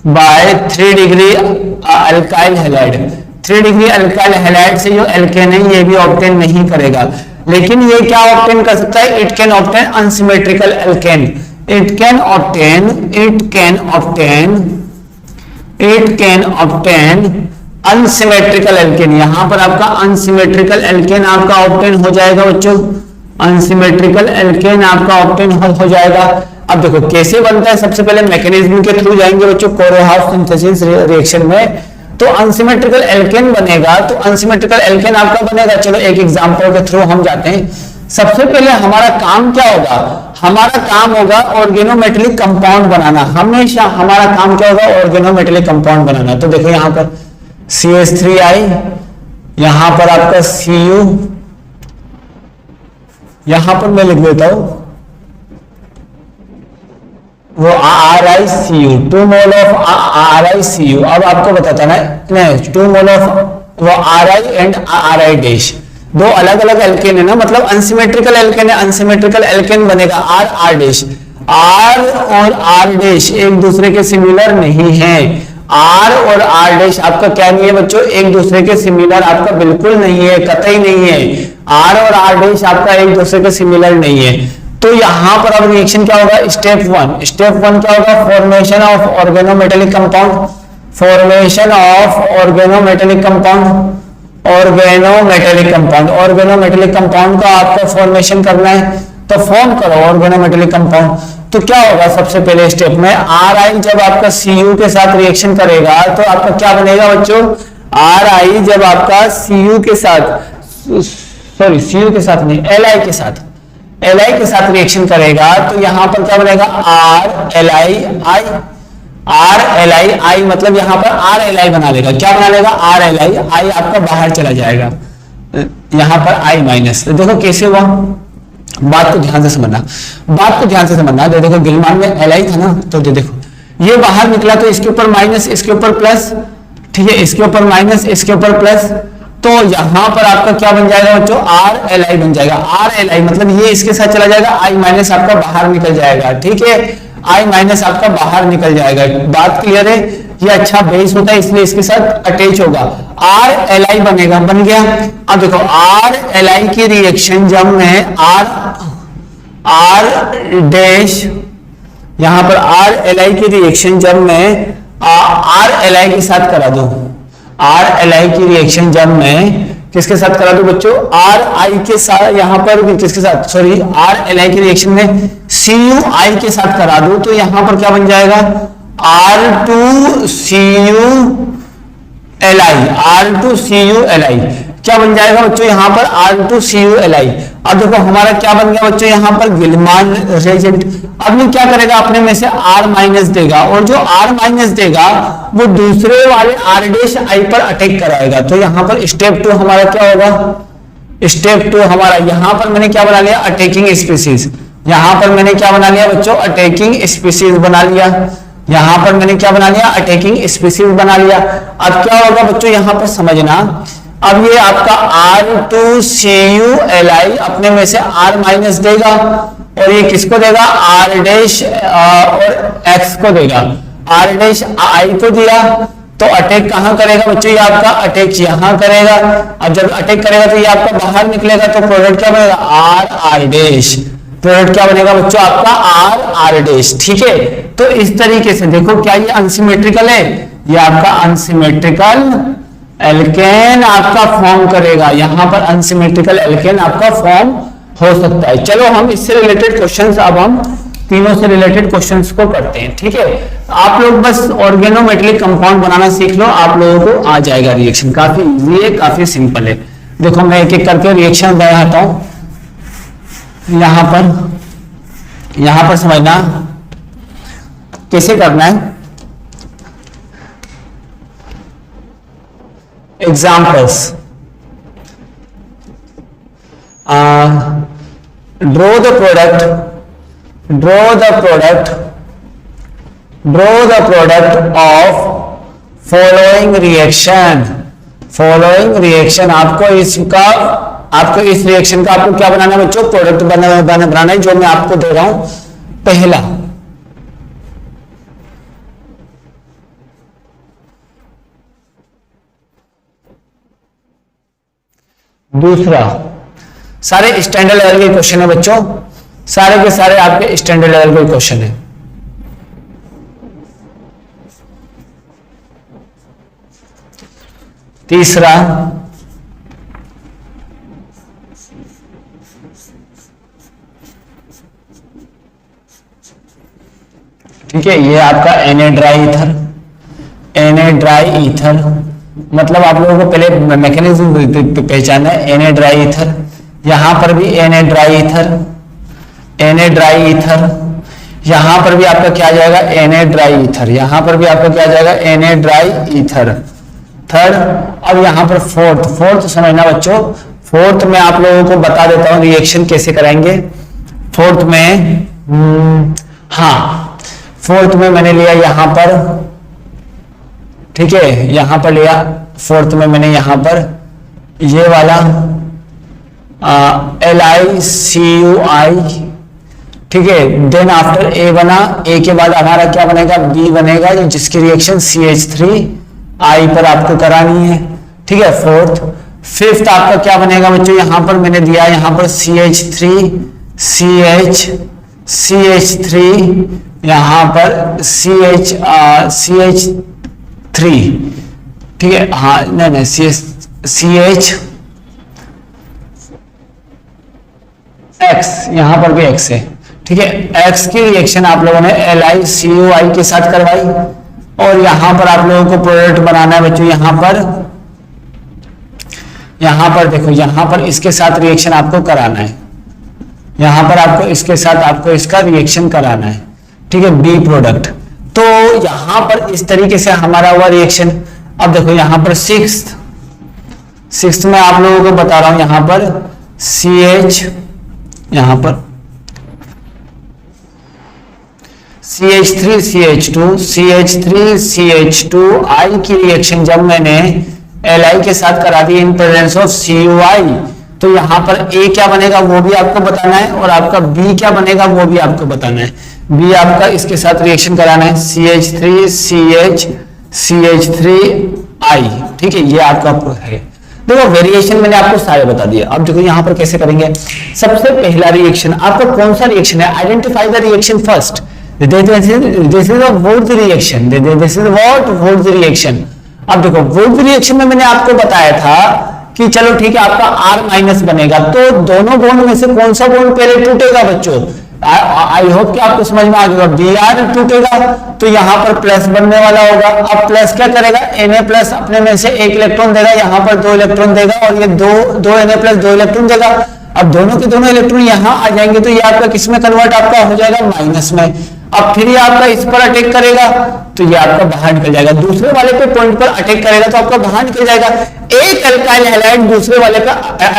by 3 degree alkyl halide. 3 degree alkyl halide से जो एल्केन है ये भी ऑब्टेन नहीं करेगा, लेकिन ये क्या ऑब्टेन कर सकता है, it can obtain unsymmetrical alkane. It can obtain unsymmetrical alkane. यहां पर आपका अनसिमेट्रिकल एल्केन आपका ऑब्टेन हो जाएगा बच्चों, अनसिमेट्रिकल एल्केन आपका ऑब्टेन हो जाएगा। अब देखो कैसे बनता है, सबसे पहले मैकेनिज्म के थ्रू जाएंगे बच्चों, कोरे-हाउस सिंथेसिस रिएक्शन में। तो अनसिमेट्रिकल एल्केन बनेगा, तो अनसिमेट्रिकल एल्केन आपका बनेगा। चलो एक एग्जांपल के थ्रू हम जाते हैं। सबसे पहले हमारा काम क्या होगा, हमारा काम होगा ऑर्गेनोमेटेलिक कंपाउंड बनाना। हमेशा हमारा काम क्या होगा, ऑर्गेनोमेटेलिक कंपाउंड बनाना। तो देखो यहां पर CH3I, यहां पर आपका Cu, यहां पर मैं लिख देता हूं वो RiCu, 2 मोल ऑफ RiCu। अब आपको बताता ना, 2 मोल ऑफ वो Ri एंड Ri डैश, दो अलग अलग एल्केन है ना, मतलब अनसिमेट्रिकल एल्केन है, अनसिमेट्रिकल एल्केन बनेगा R डैश। R और R डैश एक दूसरे के सिमिलर नहीं है। R और R डैश आपका क्या नहीं है बच्चों, एक दूसरे के सिमिलर आपका बिल्कुल नहीं है, कतई नहीं है। R और R डैश आपका एक दूसरे के सिमिलर नहीं है। तो यहां पर अब रिएक्शन क्या होगा, स्टेप वन क्या होगा, formation of organometallic compound, formation of organometallic compound, organometallic compound का आपको फॉर्मेशन करना है। तो फॉर्म करो ऑर्गेनोमेटेलिक कंपाउंड। तो क्या होगा सबसे पहले स्टेप में, Ri जब आपका Cu के साथ रिएक्शन करेगा तो आपका क्या बनेगा बच्चों, Ri जब आपका Cu के साथ, सॉरी Cu के साथ नहीं, Li के साथ रिएक्शन करेगा तो यहां पर क्या बनेगा, RLi, मतलब यहां पर RLi बना लेगा। क्या बना लेगा, RLi, I आपका बाहर चला जाएगा, यहां पर I माइनस। तो देखो कैसे हुआ, बात को ध्यान से समझना। देखो गिलमान में Li था ना, तो देखो ये बाहर निकला तो इसके ऊपर माइनस, इसके ऊपर प्लस, ठीक है, इसके ऊपर माइनस, इसके ऊपर प्लस। तो यहां पर आपका क्या बन जाएगा बच्चों, RLi बन जाएगा। RLi मतलब ये इसके साथ चला जाएगा, I माइनस आपका बाहर निकल जाएगा, ठीक है, I माइनस आपका बाहर निकल जाएगा। बात क्लियर है, ये अच्छा बेस होता है इसलिए इसके साथ अटैच होगा, RLi बनेगा, बन गया। अब देखो RLi की रिएक्शन जब मैं R डैश, यहां पर RLi की रिएक्शन जब मैं RLi के साथ करा दूं, RLi की रिएक्शन जब मैं किसके साथ करा दूं बच्चों, Ri के साथ, यहां पर किसके साथ, सॉरी RLi की रिएक्शन में Cui के साथ करा दूं तो यहां पर क्या बन जाएगा, R2CuLi, क्या बन जाएगा बच्चों यहां पर, R2CuLi। अब देखो हमारा क्या बन गया बच्चों यहां पर, गिलमान रिएजेंट। अब ये क्या करेगा, अपने में से R माइनस देगा, और जो R माइनस देगा वो दूसरे वाले R डैश I पर अटैक कराएगा। तो यहां पर स्टेप 2 हमारा क्या होगा, स्टेप 2 हमारा, यहां पर मैंने क्या बना लिया, अटैकिंग स्पीसीज। यहां पर मैंने क्या बना लिया बच्चों, अटैकिंग स्पीसीज बना लिया। यहां पर मैंने क्या बना लिया, अटैकिंग स्पीसीज बना लिया। अब क्या होगा बच्चों यहां पर समझना, अब ये आपका R2CuLi अपने में से R माइनस देगा, और ये किसको देगा, R डैश और X को देगा। R डैश I को दिया तो अटैक कहां करेगा बच्चों, ये आपका अटैक यहां करेगा। अब जब अटैक करेगा तो ये आपका बाहर निकलेगा, तो प्रोडक्ट क्या बनेगा, R डैश। प्रोडक्ट क्या बनेगा बच्चों आपका R डैश, ठीक है। तो इस तरीके से देखो, क्या ये अनसिमेट्रिकल है, ये आपका अनसिमेट्रिकल एल्केन आपका फॉर्म करेगा, यहां पर अनसिमेट्रिकल एल्केन आपका फॉर्म हो सकता है। चलो हम इससे रिलेटेड क्वेश्चंस, अब हम तीनों से रिलेटेड क्वेश्चंस को करते हैं, ठीक है। आप लोग बस ऑर्गेनोमेटेलिक कंपाउंड बनाना सीख लो, आप लोगों को आ जाएगा रिएक्शन, काफी इजी है, काफी सिंपल है। देखो मैं एक एक करके रिएक्शन बनाता हूं, यहां पर समझना कैसे करना है। Examples, draw the product of following reaction। आपको इस रिएक्शन का आपको क्या बनाना है बच्चों, प्रोडक्ट बनाना है, जो मैं आपको दे रहा हूं। पहला, दूसरा, सारे स्टैंडर्ड लेवल के क्वेश्चन है बच्चों, सारे के सारे आपके स्टैंडर्ड लेवल के क्वेश्चन है। तीसरा, ठीक है, ये आपका Na ड्राई ईथर, मतलब आप लोगों को पहले मैकेनिज्म पहचानना है। Na ड्राई ईथर, यहां पर भी Na dry ether, Na dry ether, यहां पर भी आपका क्या आ जाएगा Na ड्राई ईथर, यहां पर भी आपका क्या आ जाएगा Na ड्राई ईथर, थर्ड। अब यहां पर फोर्थ समझना बच्चों, फोर्थ में आप लोगों को बता देता हूं रिएक्शन कैसे कराएंगे। फोर्थ में हाँ, फोर्थ में मैंने लिया यहां पर, ठीक है, यहां पर लिया फोर्थ में मैंने यहां पर ये वाला LiCuI, ठीक है। देन आफ्टर A बना, A के बाद हमारा क्या बनेगा B बनेगा, जिसकी रिएक्शन CH3I पर आपको करानी है, ठीक है, फोर्थ। फिफ्थ आपका क्या बनेगा बच्चों, यहां पर मैंने दिया यहां पर CH3 यहां पर CH3, ठीक है, हाँ नहीं CH X, यहां पर भी X है, ठीक है। X की रिएक्शन आप लोगों ने LiCuI के साथ करवाई, और यहां पर आप लोगों को प्रोडक्ट बनाना है बच्चों, यहां पर देखो, यहां पर इसके साथ रिएक्शन आपको कराना है, यहां पर आपको इसके साथ आपको इसका रिएक्शन कराना है, ठीक है, बी प्रोडक्ट। तो यहां पर इस तरीके से हमारा हुआ रिएक्शन। अब देखो यहां पर सिक्स्थ में आप लोगों को बता रहा हूं, यहां पर यहां पर CH3CH2I की रिएक्शन जब मैंने Li के साथ करा दी इन प्रेजेंस ऑफ CuI, तो यहां पर A क्या बनेगा वो भी आपको बताना है, और आपका B क्या बनेगा वो भी आपको बताना है। B आपका इसके साथ रिएक्शन कराना है CH3I, ठीक है, ये आपका है। देखो वेरिएशन मैंने आपको सारे बता दिए। अब देखो यहां पर कैसे करेंगे। सबसे पहला रिएक्शन आपका कौन सा रिएक्शन है, identify the reaction first. This is a Wurtz reaction, this is what Wurtz reaction. अब देखो वुड्स रिएक्शन में मैंने आपको बताया था कि चलो ठीक है आपका R- बनेगा, तो दोनों बॉन्ड में से कौन सा बॉन्ड पहले टूटेगा बच्चों, आई होप कि आपको समझ में आ गया। Br टूटेगा तो यहां पर प्लस बनने वाला होगा। अब प्लस क्या करेगा, Na प्लस अपने में से एक इलेक्ट्रॉन देगा, यहां पर 2 इलेक्ट्रॉन देगा, और ये दो Na प्लस 2 इलेक्ट्रॉन देगा। अब दोनों के दोनों इलेक्ट्रॉन यहां आ जाएंगे, तो ये आपका किसमें कन्वर्ट आपका हो जाएगा, माइनस में। अब फिर ये आपका इस पर अटैक करेगा तो ये आपका बाहर निकल जाएगा, दूसरे वाले पे पॉइंट पर अटैक करेगा तो आपका बाहर निकल जाएगा। एक अल्काइल हैलाइड दूसरे वाले पे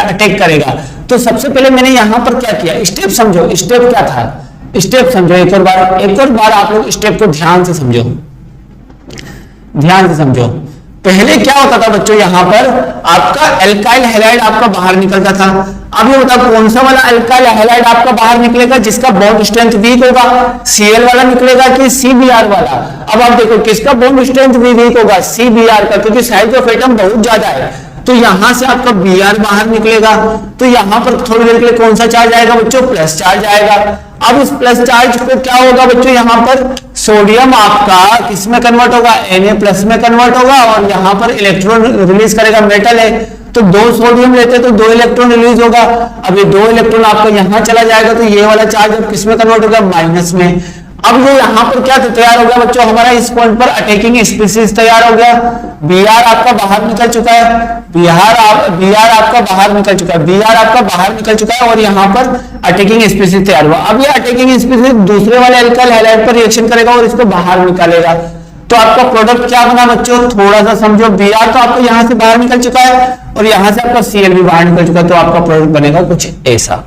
अटैक करेगा। तो सबसे पहले मैंने यहां पर क्या किया, स्टेप समझो, स्टेप क्या था, स्टेप समझो। एक और बार आप लोग स्टेप को ध्यान से समझो, ध्यान से समझो। पहले क्या होता था बच्चों, यहां पर आपका अल्काइल हैलाइड आपका बाहर निकलता था। अब ये बताओ कौन सा वाला अल्काइल हैलाइड आपका बाहर निकलेगा जिसका बॉन्ड स्ट्रेंथ वीक होगा, Cl वाला निकलेगा कि CBr वाला। अब आप देखो किसका बॉन्ड स्ट्रेंथ भी वीक होगा, CBr का, क्योंकि साइज ऑफ एटम बहुत ज्यादा है। तो यहां से आपका Br बाहर निकलेगा, तो यहां पर थोड़ी देर के लिए कौन सा चार्ज आएगा बच्चों, प्लस चार्ज आएगा। अब इस प्लस चार्ज को क्या होगा बच्चों, यहां पर सोडियम आपका किसमें कन्वर्ट होगा, Na प्लस में कन्वर्ट होगा, और यहां पर इलेक्ट्रॉन रिलीज करेगा, मेटल है तो 2 सोडियम लेते तो 2 इलेक्ट्रॉन रिलीज होगा। अब ये 2 इलेक्ट्रॉन आपका यहां चला जाएगा, तो ये वाला चार्ज अब किसमें कन्वर्ट होगा, माइनस में। अब ये यहां पर क्या तैयार हो गया बच्चों, हमारा इस पॉइंट पर अटैकिंग स्पीशीज तैयार हो गया। Br आपका बाहर निकल चुका है, Br आपका बाहर निकल चुका है, Br आपका बाहर निकल चुका है, और यहां पर अटैकिंग स्पीशीज तैयार हुआ। अब ये अटैकिंग स्पीशीज दूसरे वाले अल्काइल हैलाइड पर रिएक्शन करेगा और इसको बाहर निकालेगा। तो आपका प्रोडक्ट क्या बना बच्चों, थोड़ा सा समझो। Br तो आपको यहां से बाहर निकल चुका है, और यहां से आपका Cl भी बाहर निकल चुका है, तो आपका प्रोडक्ट बनेगा कुछ ऐसा,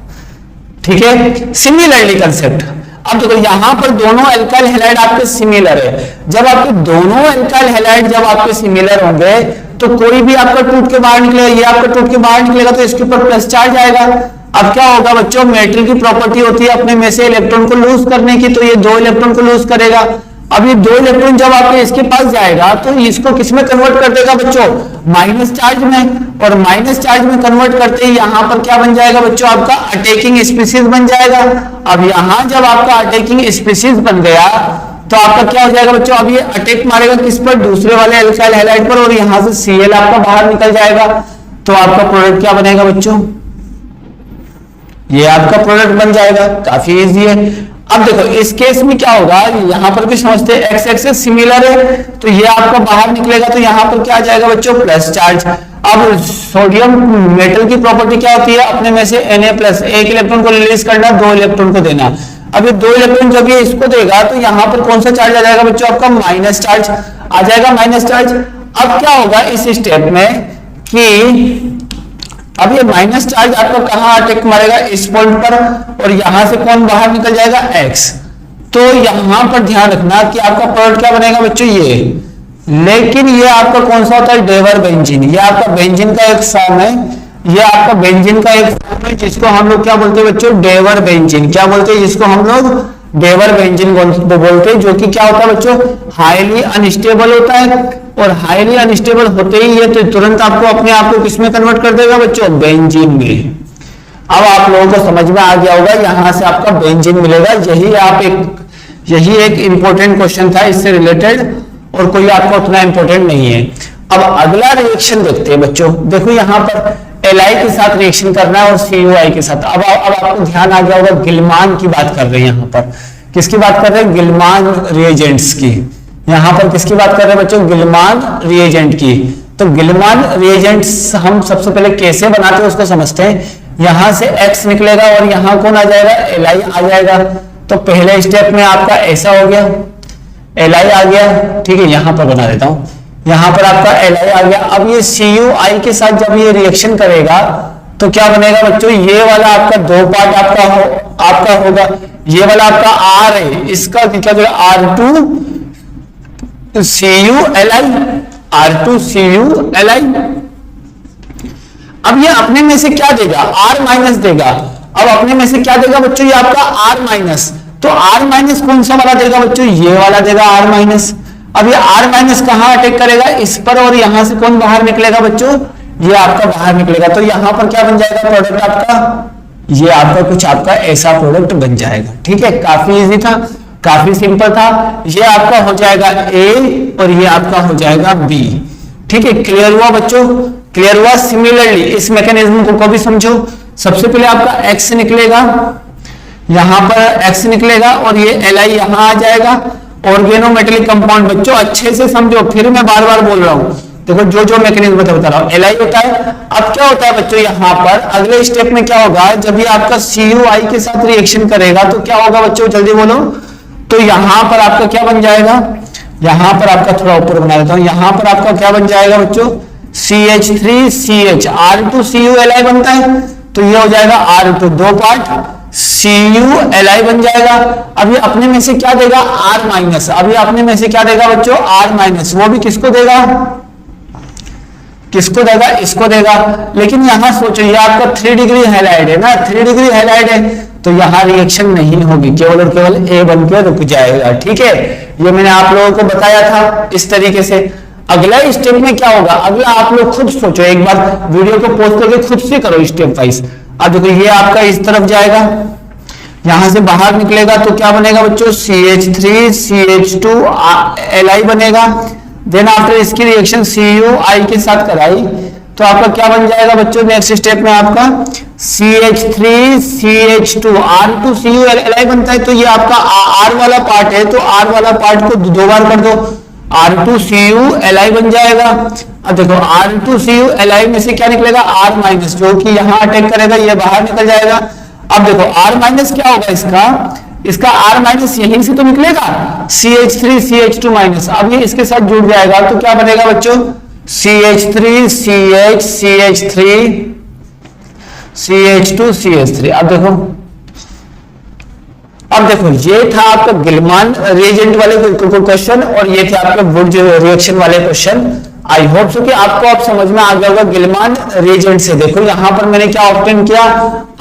ठीक है। सिमिलरली कंसेप्ट, अब देखो यहां पर दोनों अल्काइल हैलाइड आपके सिमिलर है। जब आपके दोनों अल्काइल हैलाइड जब आपके सिमिलर होंगे तो कोई भी आपका टूट के बाहर निकलेगा, ये आपका टूट के बाहर निकलेगा तो इसके ऊपर प्लस चार्ज आएगा। अब क्या होगा बच्चों, मेटल की प्रॉपर्टी होती है अपने में से इलेक्ट्रॉन को लूज करने की, तो ये 2 इलेक्ट्रॉन को लूज करेगा। अब ये 2 इलेक्ट्रॉन जब आपके इसके पास जाएगा तो इसको किसमें कन्वर्ट कर देगा बच्चों, माइनस चार्ज में, और माइनस चार्ज में कन्वर्ट करते ही यहां पर क्या बन जाएगा बच्चों, आपका अटैकिंग स्पीशीज बन जाएगा। अब यहां जब आपका अटैकिंग स्पीशीज बन गया तो आपका क्या हो जाएगा बच्चों, अब ये अटैक मारेगा किस पर, दूसरे वाले अल्काइल हैलाइड पर, और यहां से Cl आपका बाहर निकल जाएगा। तो आपका प्रोडक्ट क्या बनेगा बच्चों, ये आपका प्रोडक्ट बन जाएगा, काफी इजी है। अब देखो इस केस में क्या होगा, यहाँ पर भी समझते हैं एक्स एक्सिस सिमिलर है, तो ये आपका बाहर निकलेगा, तो यहाँ पर क्या आ जाएगा बच्चों, प्लस चार्ज। अब सोडियम मेटल की प्रॉपर्टी क्या होती है, अपने में से Na+, एक इलेक्ट्रॉन को रिलीज करना, 2 इलेक्ट्रॉन को देना। अब ये 2 इलेक्ट्रॉन जब ये इसको देगा तो यहाँ पर कौन सा चार्ज आ जाएगा बच्चों, आपका माइनस चार्ज आ जाएगा, माइनस चार्ज। अब क्या होगा इस स्टेप में कि अब ये माइनस चार्ज आपको कहाँ अटैक मारेगा, इस पॉइंट पर, और यहां से कौन बाहर निकल जाएगा, एक्स। तो यहां पर ध्यान रखना कि आपका प्रोडक्ट क्या बनेगा बच्चों, ये। लेकिन ये आपका कौन सा होता है, डेवर बेंजीन। ये आपका बेंजीन का एक फॉर्म है, ये आपका बेंजीन का एक फॉर्म है जिसको हम लोग क्या बोलते हैं बच्चों, डेवर बेंजीन। क्या बोलते हैं जिसको हम लोग, डेवर बेंजीन बोलते हैं, जो कि क्या होता है बच्चों, हाईली अनस्टेबल होता है। और हाईली अनस्टेबल होते ही ये तो तुरंत आपको अपने आप को किसमें कन्वर्ट कर देगा बच्चों, बेंजीन में। अब आप लोगों को समझ में आ गया होगा, यहां से आपका बेंजीन मिलेगा। यही एक इंपॉर्टेंट क्वेश्चन था इससे रिलेटेड, और कोई आपका उतना इंपॉर्टेंट नहीं है। अब अगला रिएक्शन देखते हैं बच्चों। देखो यहाँ पर Li के साथ रिएक्शन करना है और CuI के साथ। अब आपको ध्यान आ गया होगा, गिलमान की बात कर रहे हैं यहाँ पर। किसकी बात कर रहे हैं, गिलमान रिएजेंट्स की। यहाँ पर किसकी बात कर रहे हैं बच्चों, गिलमान रिएजेंट की। तो गिलमान रिएजेंट्स हम सबसे पहले कैसे बनाते हैं उसको समझते हैं। यहां से X निकलेगा और यहाँ कौन आ जाएगा, Li आ जाएगा। तो पहले स्टेप में आपका ऐसा हो गया, Li आ गया, ठीक है। यहां पर बना देता हूं, यहां पर आपका Li आ गया। अब ये CuI के साथ जब ये रिएक्शन करेगा तो क्या बनेगा बच्चों, ये वाला आपका 2 पार्ट आपका होगा। ये वाला आपका R है, इसका क्या R2 CuLi, R2CuLi। अब ये अपने में से क्या देगा, R- देगा। अब अपने में से क्या देगा बच्चों, ये आपका R-। तो R- कौन सा वाला देगा बच्चों, ये वाला देगा R-। अब ये R- कहां अटैक करेगा, इस पर, और यहां से कौन बाहर निकलेगा बच्चों, ये आपका बाहर निकलेगा। तो यहां पर क्या बन जाएगा प्रोडक्ट आपका, ये आपका कुछ आपका ऐसा प्रोडक्ट बन जाएगा। ठीक है, काफी इजी था, काफी सिंपल था। ये आपका हो जाएगा A और ये आपका हो जाएगा B। ठीक है, क्लियर हुआ बच्चों, क्लियर हुआ। सिमिलरली इस मैकेनिज्म को भी समझो। सबसे पहले आपका X निकलेगा, यहां पर X निकलेगा और ये Li यहां आ जाएगा। ऑर्गेनोमेटेलिक कंपाउंड बच्चों अच्छे से समझो, फिर मैं बार बार बोल रहा हूं। देखो जो मैकेनिज्म बता रहा हूं, Li होता है। अब क्या होता है बच्चों, यहां पर अगले स्टेप में क्या होगा, जब ये आपका CuI के साथ रिएक्शन करेगा तो क्या होगा बच्चों, जल्दी बोलो। तो यहां पर आपका क्या बन जाएगा, यहां पर आपका थोड़ा ऊपर बना देता हूं, यहां पर आपका क्या बन जाएगा बच्चों, CH3CH, R2CuLi बनता है। तो ये हो जाएगा R2, 2 पार्ट CuLi बन जाएगा। अब ये अपने में से क्या देगा, R-। अब ये अपने में से क्या देगा बच्चों, R-। वो भी किसको देगा, किसको देगा, इसको देगा। लेकिन यहां सोचो, ये आपका 3 डिग्री हैलाइड है ना, 3 डिग्री हैलाइड है, तो यहां रिएक्शन नहीं होगी, केवल और केवल A बन के रुक जाएगा। ठीक है, ये मैंने आप लोगों को बताया था इस तरीके से। अगला स्टेप में क्या होगा, अगला आप लोग खुद सोचो, एक बार वीडियो को पॉज करके खुद से करो स्टेप वाइज। अब देखो ये आपका इस तरफ जाएगा, यहां से बाहर निकलेगा तो क्या बनेगा बच्चों, CH3CH2Li बनेगा। देन आफ्टर इसकी रिएक्शन CuI के साथ कराई तो आपका क्या बन जाएगा बच्चों, नेक्स्ट स्टेप में आपका CH3CH2 R2CuLi बनता है। तो ये आपका R वाला पार्ट है, तो R वाला पार्ट को 2 बार कर दो, R2CuLi बन जाएगा। अब देखो R2CuLi में से क्या निकलेगा, R-, जो कि यहां अटैक करेगा, ये बाहर निकल जाएगा। अब देखो R- क्या होगा इसका R- यहीं से तो निकलेगा, CH3CH2-। अब ये इसके साथ जुड़ जाएगा तो क्या बनेगा बच्चों, CH3CH2CH3। अब देखो ये था आपका गिलमान रिएजेंट वाले क्वेश्चन और ये थे आपके वुड रिएक्शन वाले क्वेश्चन। आई होप सो कि आपको आप समझ में आ गया होगा गिलमान रिएजेंट से। देखो यहां पर मैंने क्या ऑब्टेन किया,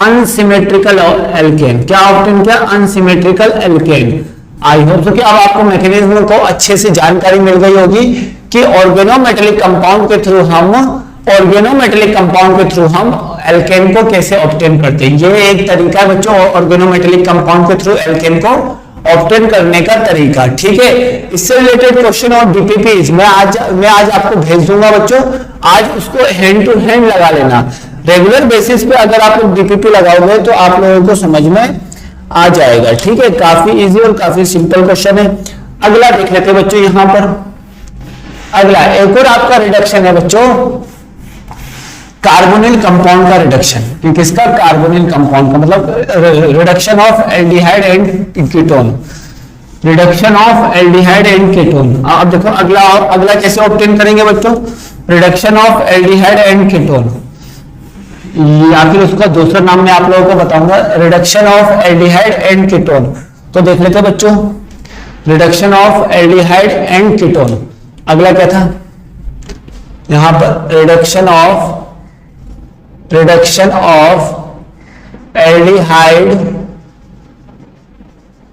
अनसिमेट्रिकल एल्केन। क्या ऑब्टेन किया, unsymmetrical alkane. I hope so कि अब आपको मैकेनिज्म को अच्छे से जानकारी मिल गई होगी कि ऑर्गेनोमेटेलिक कंपाउंड के थ्रू हम एल्केन को कैसे ऑब्टेन करते हैं। ये एक तरीका है बच्चों ऑर्गेनोमेटेलिक कंपाउंड के थ्रू एल्केन को ऑब्टेन करने का तरीका। ठीक है, इससे रिलेटेड क्वेश्चन और डीपीपीज मैं आज आपको भेज दूंगा बच्चों। आज उसको हैंड टू हैंड लगा लेना। रेगुलर बेसिस पे अगर आप लोग डीपीपी लगाओगे तो आप लोगों को समझ में आ जाएगा। ठीक है, काफी इजी और काफी सिंपल क्वेश्चन है। अगला देख लेते हैं बच्चों यहां पर। अगला एक और आपका रिडक्शन है बच्चों, कार्बोनिल कंपाउंड का रिडक्शन। कि किसका? कार्बोनिल कंपाउंड का, मतलब reduction of aldehyde and ketone. Reduction of aldehyde and ketone. अब देखो अगला कैसे ऑब्टेन करेंगे बच्चों? Reduction of aldehyde and ketone, या फिर उसका दूसरा नाम मैं आप लोगों को बताऊंगा, reduction of aldehyde and ketone. तो देख लेते हैं बच्चों, reduction of aldehyde and ketone. अगला क्या था यहां पर? Reduction of aldehyde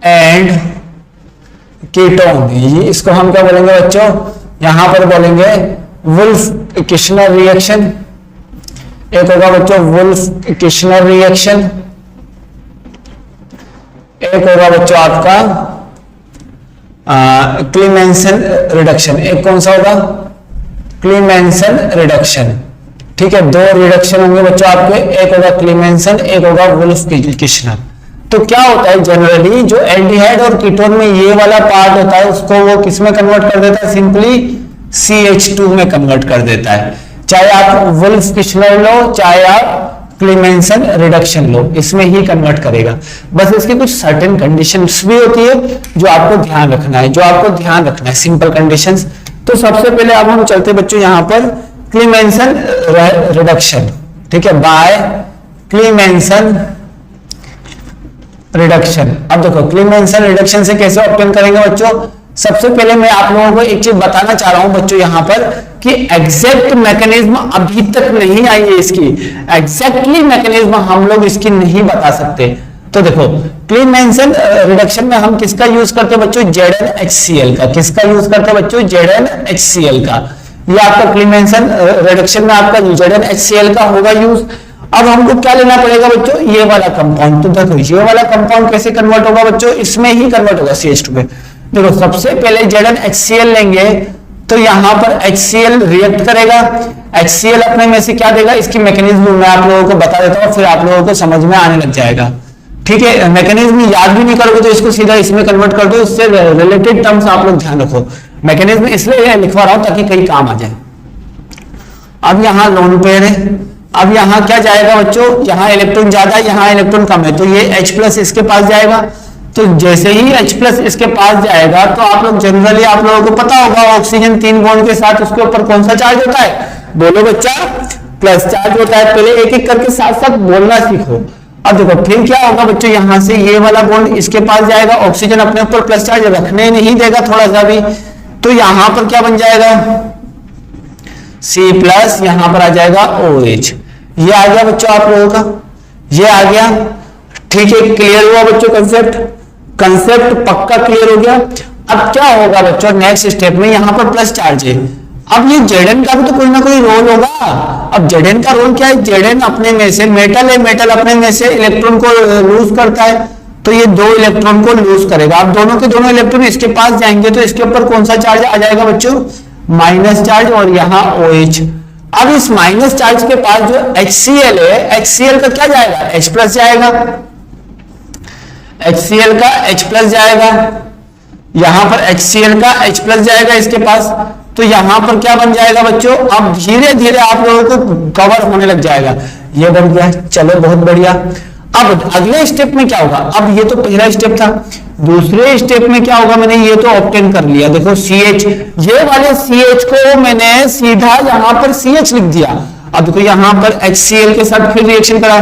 and ketone. इसको हम क्या बोलेंगे बच्चों? यहां पर बोलेंगे वुल्फ किश्नर रिएक्शन। एक होगा बच्चों वुल्फ किश्नर रिएक्शन, एक होगा बच्चों आपका क्लीमेंसन रिडक्शन। एक कौन सा होगा? क्लीमेंसन रिडक्शन। ठीक है, दो रिडक्शन होंगे बच्चों आपके, एक होगा क्लीमेंसन, एक होगा वुल्फ किश्नर। तो क्या होता है जनरली, जो एल्डिहाइड और कीटोन में ये वाला पार्ट होता है उसको वो किस में कन्वर्ट कर देता है? सिंपली CH2 में कन्वर्ट कर देता है। चाहे आप वुल्फ किश्नर लो, चाहे आप क्लीमेंसन रिडक्शन लो, इसमें ही कन्वर्ट करेगा। बस इसकी कुछ सर्टेन कंडीशंस भी होती है जो आपको ध्यान रखना है, सिंपल कंडीशंस। तो सबसे पहले अब हम चलते बच्चों यहां पर क्लीमेंसन रिडक्शन। ठीक है, बाय क्लीमेंसन रिडक्शन। अब देखो क्लीमेंसन रिडक्शन से कैसे ऑब्टेन करेंगे बच्चों? सबसे पहले मैं आप लोगों को एक चीज बताना चाह रहा हूं बच्चों यहां पर, कि एग्जैक्ट मैकेनिज्म अभी तक नहीं आई है इसकी। एग्जैक्टली मैकेनिज्म हम लोग इसकी नहीं बता सकते। तो देखो क्लीमेंसन रिडक्शन में हम किसका यूज करते हैं बच्चों? ZnHCl का। किसका यूज करते हैं बच्चों? ZnHCl का। ये आपका क्लीमेंसन रिडक्शन में आपका ZnHCl का होगा यूज। अब हमको क्या लेना पड़ेगा बच्चों? ये वाला कंपाउंड। तो देखो ये वाला कंपाउंड कैसे कन्वर्ट होगा बच्चों? इसमें ही कन्वर्ट होगा CH2 में। देखो सबसे पहले ZnHCl लेंगे तो यहां पर HCl रिएक्ट करेगा। HCl अपने में से क्या देगा? इसकी मैकेनिज्म मैं आप लोगों को बता देता हूं, फिर आप लोगों को समझ में आने लग जाएगा। ठीक है, मैकेनिज्म याद भी नहीं करोगे तो इसको सीधा इसमें कन्वर्ट कर दो। इससे रिलेटेड टर्म्स आप लोग ध्यान रखो। मैकेनिज्म इसलिए लिखवा रहा हूं ताकि कहीं काम आ जाए। अब यहां लोन पेयर है। अब यहां क्या जाएगा बच्चों? यहां इलेक्ट्रॉन ज्यादा है, यहां इलेक्ट्रॉन कम है, तो ये H+ इसके पास जाएगा। तो जैसे ही H+ इसके पास जाएगा तो आप लोग जनरली आप लोगों को पता होगा ऑक्सीजन 3 बॉन्ड के साथ उसके ऊपर कौन सा चार्ज होता है? बोलो बच्चा, प्लस चार्ज होता है। पहले एक एक करके साथ साथ बोलना सीखो। अब देखो फिर क्या होगा बच्चों? यहां से ये वाला बॉन्ड इसके पास जाएगा, ऑक्सीजन अपने ऊपर प्लस चार्ज रखने नहीं देगा थोड़ा सा भी, तो यहां पर क्या बन जाएगा? C+, यहां पर आ जाएगा OH। ये आ गया बच्चों आप लोगों का, ये आ गया। ठीक है, क्लियर हुआ बच्चों? कंसेप्ट पक्का क्लियर हो गया। अब क्या होगा बच्चों नेक्स्ट स्टेप में? यहां पर प्लस चार्ज है। अब ये Zn का भी तो कोई ना कोई रोल होगा। अब Zn का रोल क्या है? Zn अपने में से मेटल है, मेटल अपने में से इलेक्ट्रॉन को लूज करता है, तो ये 2 इलेक्ट्रॉन को लूज करेगा। अब दोनों के दोनों इलेक्ट्रॉन इसके पास जाएंगे तो इसके ऊपर कौन सा चार्ज आ जाएगा बच्चों? माइनस चार्ज, और यहाँ OH। अब इस माइनस चार्ज के पास जो HCl है, HCl का क्या जाएगा? H+ जाएगा। HCl का H+ जाएगा, यहां पर HCl का H+ जाएगा इसके पास। तो यहां पर क्या बन जाएगा बच्चों? अब धीरे धीरे आप लोगों को कवर होने लग जाएगा। ये बन गया, चलो बहुत बढ़िया। अब अगले स्टेप में क्या होगा? अब ये तो पहला स्टेप था, दूसरे स्टेप में क्या होगा? मैंने ये तो ऑब्टेन कर लिया। देखो CH, ये वाले CH को मैंने सीधा यहां पर CH लिख दिया। अब देखो यहां पर HCl के साथ फिर रिएक्शन करा,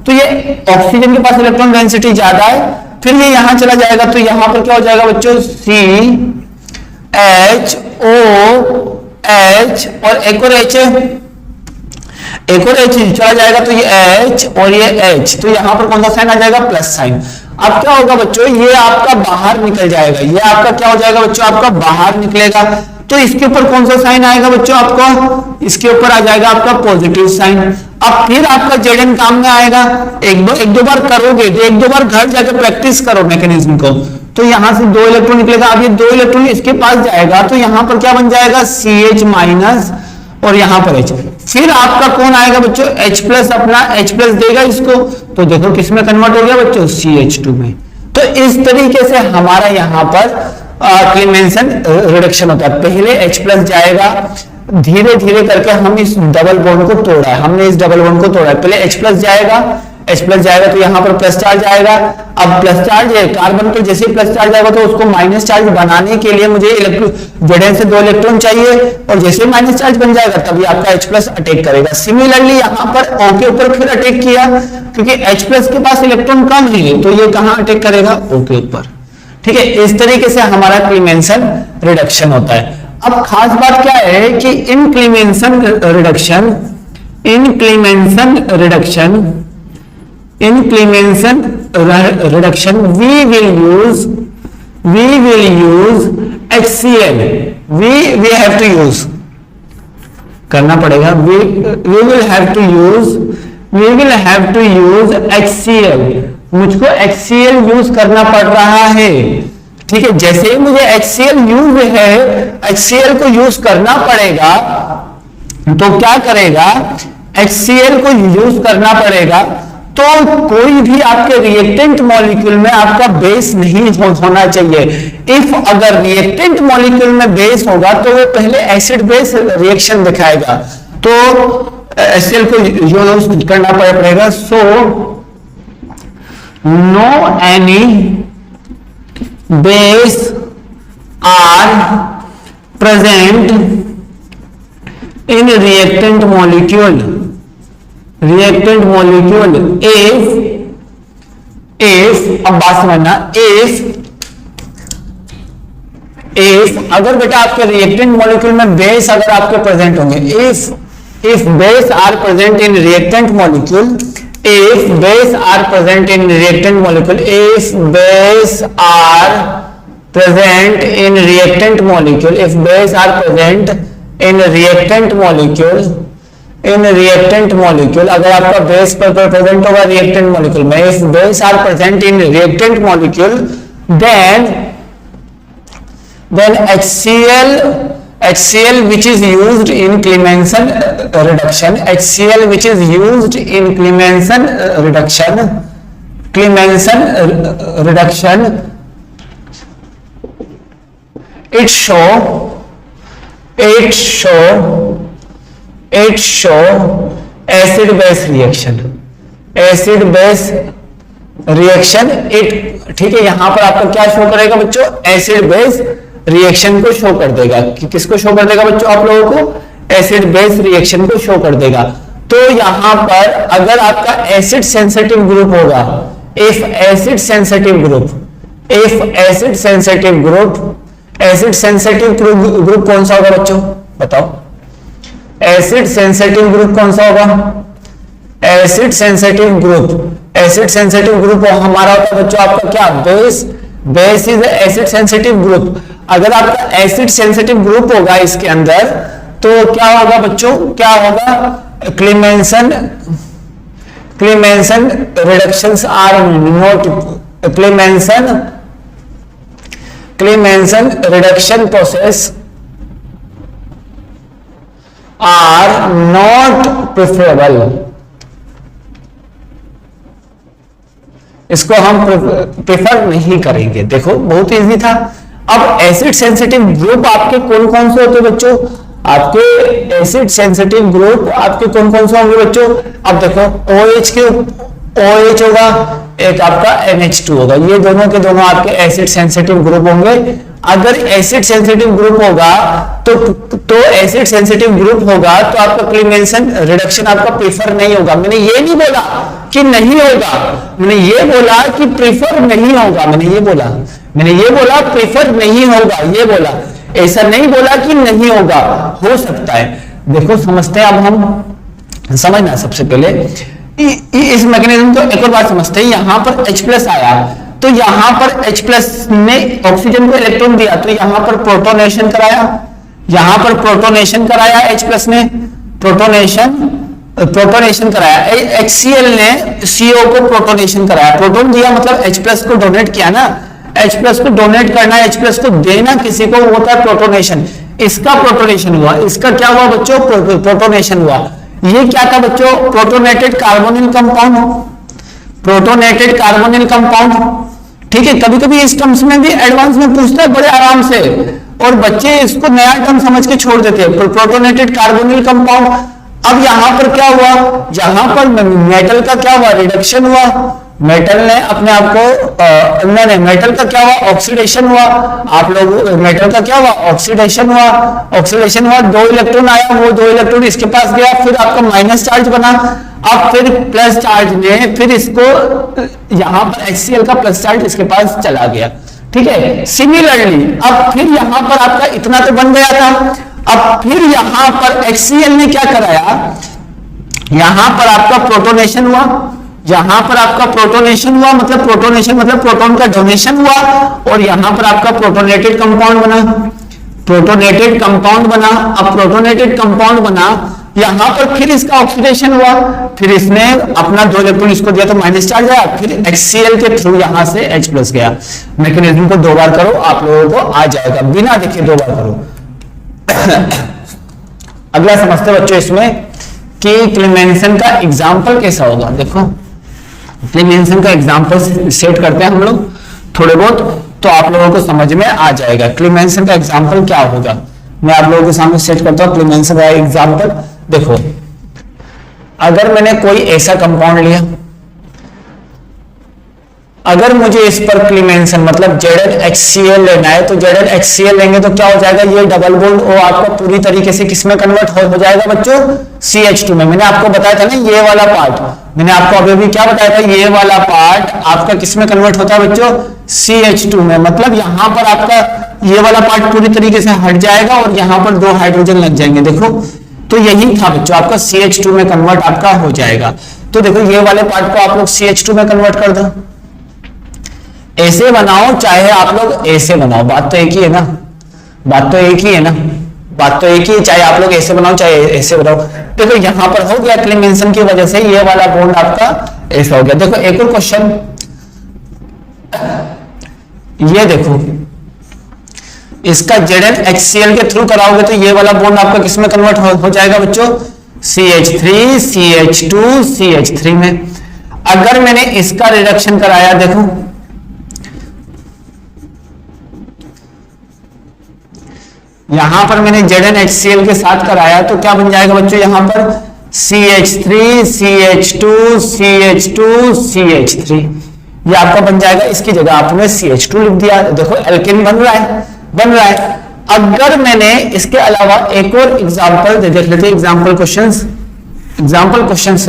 तो ये ऑक्सीजन के पास इलेक्ट्रॉन डेंसिटी ज्यादा है, फिर ये यहां चला जाएगा, तो यहां पर क्या हो जाएगा बच्चों? CHOH, और एक और H है, एक और H चला जाएगा, तो ये H और ये H, तो यहां पर कौन सा साइन आ जाएगा? Plus sign. अब क्या होगा बच्चों? ये आपका बाहर निकल जाएगा, ये आपका क्या हो जाएगा बच्चों? आपका बाहर निकलेगा। तो इसके ऊपर कौन सा साइन आएगा बच्चों आपको? इसके ऊपर आ जाएगा आपका पॉजिटिव साइन। अब फिर आपका Zn काम में आएगा। एक दो बार करोगे तो एक दो बार घर जाकर प्रैक्टिस करो मैकेनिज्म को, तो यहां से 2 इलेक्ट्रॉन निकलेगा। अब ये 2 इलेक्ट्रॉन इसके पास जाएगा, तो यहां पर क्या बन जाएगा? CH- और यहां पर H। फिर आपका कौन आएगा बच्चों? H+, अपना H+ देगा इसको, तो देखो किसमें कन्वर्ट हो गया बच्चों? CH2 में। तो इस तरीके से हमारा यहाँ पर क्लीमेंसन रिडक्शन होता है। पहले H प्लस जाएगा, धीरे धीरे करके हम इस डबल बॉन्ड को तोड़ा है, हमने इस डबल बॉन्ड को तोड़ा है। पहले H प्लस जाएगा, H प्लस जाएगा तो यहाँ पर प्लस चार्ज आएगा। अब प्लस चार्ज है कार्बन पर, जैसे प्लस चार्ज आएगा तो उसको माइनस चार्ज बनाने के लिए मुझे जोड़ें से 2 इलेक्ट्रॉन चाहिए, और जैसे माइनस चार्ज बन जाएगा तभी आपका H प्लस अटैक करेगा। सिमिलरली यहाँ पर O के ऊपर फिर अटैक किया, क्योंकि H प्लस के पास इलेक्ट्रॉन कम है तो ये कहाँ अटैक करेगा, O के ऊपर। ठीक है, इस तरीके से हमारा क्लीमेंसन रिडक्शन होता है। अब खास बात क्या है कि इन क्लीमेंसन reduction we will use HCl, we have to use, करना पड़ेगा, we will have to use HCl। मुझको HCl यूज करना पड़ रहा है। ठीक है, जैसे ही मुझे HCl यूज है, HCl को यूज करना पड़ेगा, तो क्या करेगा, HCl को यूज करना पड़ेगा तो कोई भी आपके रिएक्टेंट मॉलिक्यूल में आपका बेस नहीं होना चाहिए। इफ अगर रिएक्टेंट मॉलिक्यूल में बेस होगा तो वो पहले एसिड बेस रिएक्शन दिखाएगा, तो HCl को यूज करना पड़ेगा। So no any base are present in reactant molecule if अब बात समझना, if अगर बेटा आपके रिएक्टेंट मॉलिक्यूल में बेस अगर आपके प्रेजेंट होंगे, if base are present in reactant molecule, if base are present in reactant molecule, if base are present in reactant molecule, if base are present in reactant molecule, अगर आपका base पर present होगा reactant molecule में, if base are present in reactant molecule, then HCl which is used in Clemenson reduction, HCl which is used in Clemenson reduction, it show acid base reaction, it, ठीक है, यहां पर आपका क्या show करेगा बच्चों, acid base reaction को show कर देगा। किसको शो कर देगा बच्चों, आप लोगों को एसिड बेस रिएक्शन को शो कर देगा। तो यहां पर अगर आपका एसिड सेंसिटिव ग्रुप होगा, इफ एसिड सेंसिटिव ग्रुप कौन सा होगा बच्चों, बताओ, एसिड सेंसिटिव ग्रुप कौन सा होगा, एसिड सेंसिटिव ग्रुप हमारा होता है बच्चों आपका क्या, base is acid sensitive group. अगर आपका एसिड सेंसिटिव ग्रुप होगा इसके अंदर तो क्या होगा बच्चों, क्या होगा, Clemmensen reductions are not, Clemmensen reduction process are not preferable. इसको हम प्रेफर नहीं करेंगे। देखो बहुत इजी था। अब एसिड सेंसिटिव ग्रुप आपके कौन कौन से होते हैं बच्चों, आपके एसिड सेंसिटिव ग्रुप आपके कौन कौन से होंगे बच्चों, अब देखो OH के OH होगा, एक आपका NH2 होगा, ये दोनों के दोनों आपके एसिड सेंसिटिव ग्रुप होंगे। अगर एसिड सेंसिटिव ग्रुप होगा तो एसिड सेंसिटिव ग्रुप होगा तो आपका क्लीमेंसन रिडक्शन आपका प्रेफर नहीं होगा। मैंने ये नहीं बोला कि नहीं होगा, मैंने ये बोला कि प्रेफर नहीं होगा, मैंने ये बोला प्रेफर नहीं होगा, ये बोला, ऐसा नहीं बोला कि नहीं होगा, हो सकता है। देखो समझते हैं, अब हम समझना सबसे पहले इस मैकेनिज्म को एक और बात समझते हैं। यहां पर H+ आया तो यहां पर H+ ने ऑक्सीजन को इलेक्ट्रॉन दिया तो यहां पर प्रोटोनेशन कराया, यहां पर प्रोटोनेशन कराया, H+ ने प्रोटोनेशन कराया, HCl ने CO को प्रोटोनेशन कराया। प्रोटोन दिया मतलब H+ को डोनेट किया ना, H+ को डोनेट करना, H+ को देना किसी को होता है प्रोटोनेशन। इसका प्रोटोनेशन हुआ, इसका क्या हुआ बच्चों, प्रोटोनेशन हुआ। ये क्या था बच्चों, प्रोटोनेटेड कार्बोनिल कंपाउंड, ठीक है, कभी कभी इस टर्म्स में भी एडवांस में पूछता है बड़े आराम से, और बच्चे इसको नया टर्म समझ के छोड़ देते हैं। प्रोटोनेटेड कार्बोनिल कंपाउंड, अब यहां पर क्या हुआ, यहां पर मेटल का क्या हुआ, रिडक्शन हुआ, मेटल ने अपने आप को नहीं, मेटल का क्या हुआ, ऑक्सीडेशन हुआ। आप लोग मेटल का क्या हुआ, ऑक्सीडेशन हुआ, ऑक्सीडेशन हुआ, 2 इलेक्ट्रॉन आया, वो 2 इलेक्ट्रॉन इसके पास गया, फिर आपका माइनस चार्ज बना, अब फिर प्लस चार्ज ने फिर इसको यहां पर HCl का प्लस चार्ज इसके पास चला गया। ठीक है, सिमिलरली अब फिर यहां पर आपका इतना तो बन गया था, अब फिर यहां पर HCl ने क्या कराया, यहां पर आपका प्रोटोनेशन हुआ, यहां पर आपका प्रोटोनेशन हुआ, मतलब प्रोटोनेशन मतलब प्रोटॉन का डोनेशन हुआ, और यहां पर आपका प्रोटोनेटेड कंपाउंड बना, प्रोटोनेटेड कंपाउंड बना। अब प्रोटोनेटेड कंपाउंड बना, यहां पर फिर इसका ऑक्सीडेशन हुआ, फिर इसने अपना 2 इलेक्ट्रॉन इसको दिया तो माइनस चार्ज आया, फिर HCl के थ्रू यहां से H+ गया। मैकेनिज्म को 2 बार करो, आप लोगों को आ जाएगा, बिना देखे 2 बार करो। अगला समझते बच्चों इसमें कि क्लेमेंसन का एग्जाम्पल कैसा होगा। देखो क्लेमेंसन का एग्जाम्पल सेट करते हैं हम लोग थोड़े बहुत, तो आप लोगों को समझ में आ जाएगा क्लेमेंसन का एग्जाम्पल क्या होगा। मैं आप लोगों के सामने सेट करता हूं क्लेमेंसन का एग्जाम्पल। देखो अगर मैंने कोई ऐसा कंपाउंड लिया, अगर मुझे इस पर क्लेमेंसन मतलब ZnHCl लेना है, तो ZnHCl लेंगे तो क्या हो जाएगा, ये डबल बॉन्ड O आपका पूरी तरीके से किसमें कन्वर्ट हो जाएगा बच्चों, CH2 में। मैंने आपको बताया था ना ये वाला पार्ट, मैंने आपको अभी क्या बताया था, ये वाला पार्ट आपका किसमें कन्वर्ट होता है बच्चों, CH2 में। मतलब यहां पर आपका ये वाला पार्ट पूरी तरीके से हट जाएगा और यहां पर 2 हाइड्रोजन लग जाएंगे। देखो तो यही था बच्चों, आपका CH2 में कन्वर्ट आपका हो जाएगा। तो देखो ये वाले पार्ट को आप लोग CH2 में कन्वर्ट कर दो, ऐसे बनाओ चाहे आप लोग ऐसे बनाओ, बात तो एक ही है ना, बात तो एक ही है ना, बात तो एक ही, चाहे आप लोग ऐसे बनाओ चाहे ऐसे बनाओ। देखो यहां पर हो गया क्लेमेंसन की वजह से ये वाला बॉन्ड आपका ऐसा हो गया। देखो एक और क्वेश्चन, ये देखो इसका ZnHCl के थ्रू कराओगे तो ये वाला बॉन्ड आपका किसमें कन्वर्ट हो जाएगा बच्चों, CH3 CH2 CH3 में। अगर मैंने इसका रिडक्शन कराया, देखो यहां पर मैंने ZnHCl के साथ कराया तो क्या बन जाएगा बच्चों, यहां पर CH3 CH2 CH2 CH3, ये आपका बन जाएगा। इसकी जगह आपने CH2 लिख दिया। देखो एल्केन बन रहा है, बन रहा है। अगर मैंने इसके अलावा एक और एग्जांपल देख लेते, एग्जांपल क्वेश्चंस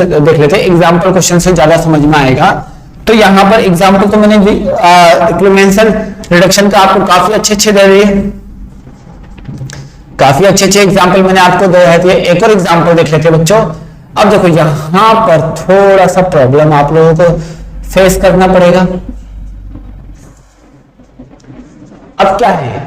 देख लेते, एग्जांपल क्वेश्चन से ज्यादा समझ में आएगा। तो यहां पर एग्जांपल तो मैंने क्लेमेंसन रिडक्शन का आपको काफी अच्छे दे रही है, काफी अच्छे एग्जाम्पल मैंने आपको दे रहे थे। एक और एग्जाम्पल देख लेते हैं बच्चों। अब देखो यहां पर थोड़ा सा प्रॉब्लम आप लोगों को फेस करना पड़ेगा। अब क्या है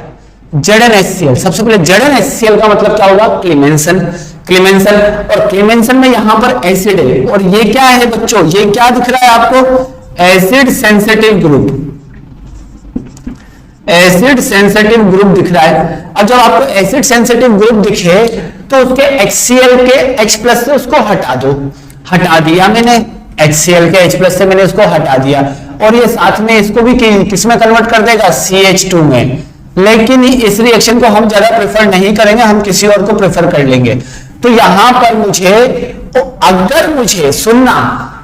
ZnHCl, सबसे पहले ZnHCl का मतलब क्या होगा, क्लेमेंसन, क्लेमेंसन, और क्लेमेंसन में यहां पर एसिड है, और ये क्या है बच्चों, ये क्या दिख रहा है आपको, acid sensitive group, acid sensitive group दिख रहा है। अब जब आपको एसिड सेंसिटिव ग्रुप दिखे तो उसके HCl के H+ से उसको हटा दो, हटा दिया मैंने, HCl के H+ से मैंने उसको हटा दिया, और ये साथ में इसको भी किसमें कन्वर्ट कर देगा, CH2 में। लेकिन इस रिएक्शन को हम ज्यादा प्रेफर नहीं करेंगे, हम किसी और को प्रेफर कर लेंगे। तो यहां पर मुझे, अगर मुझे सुनना,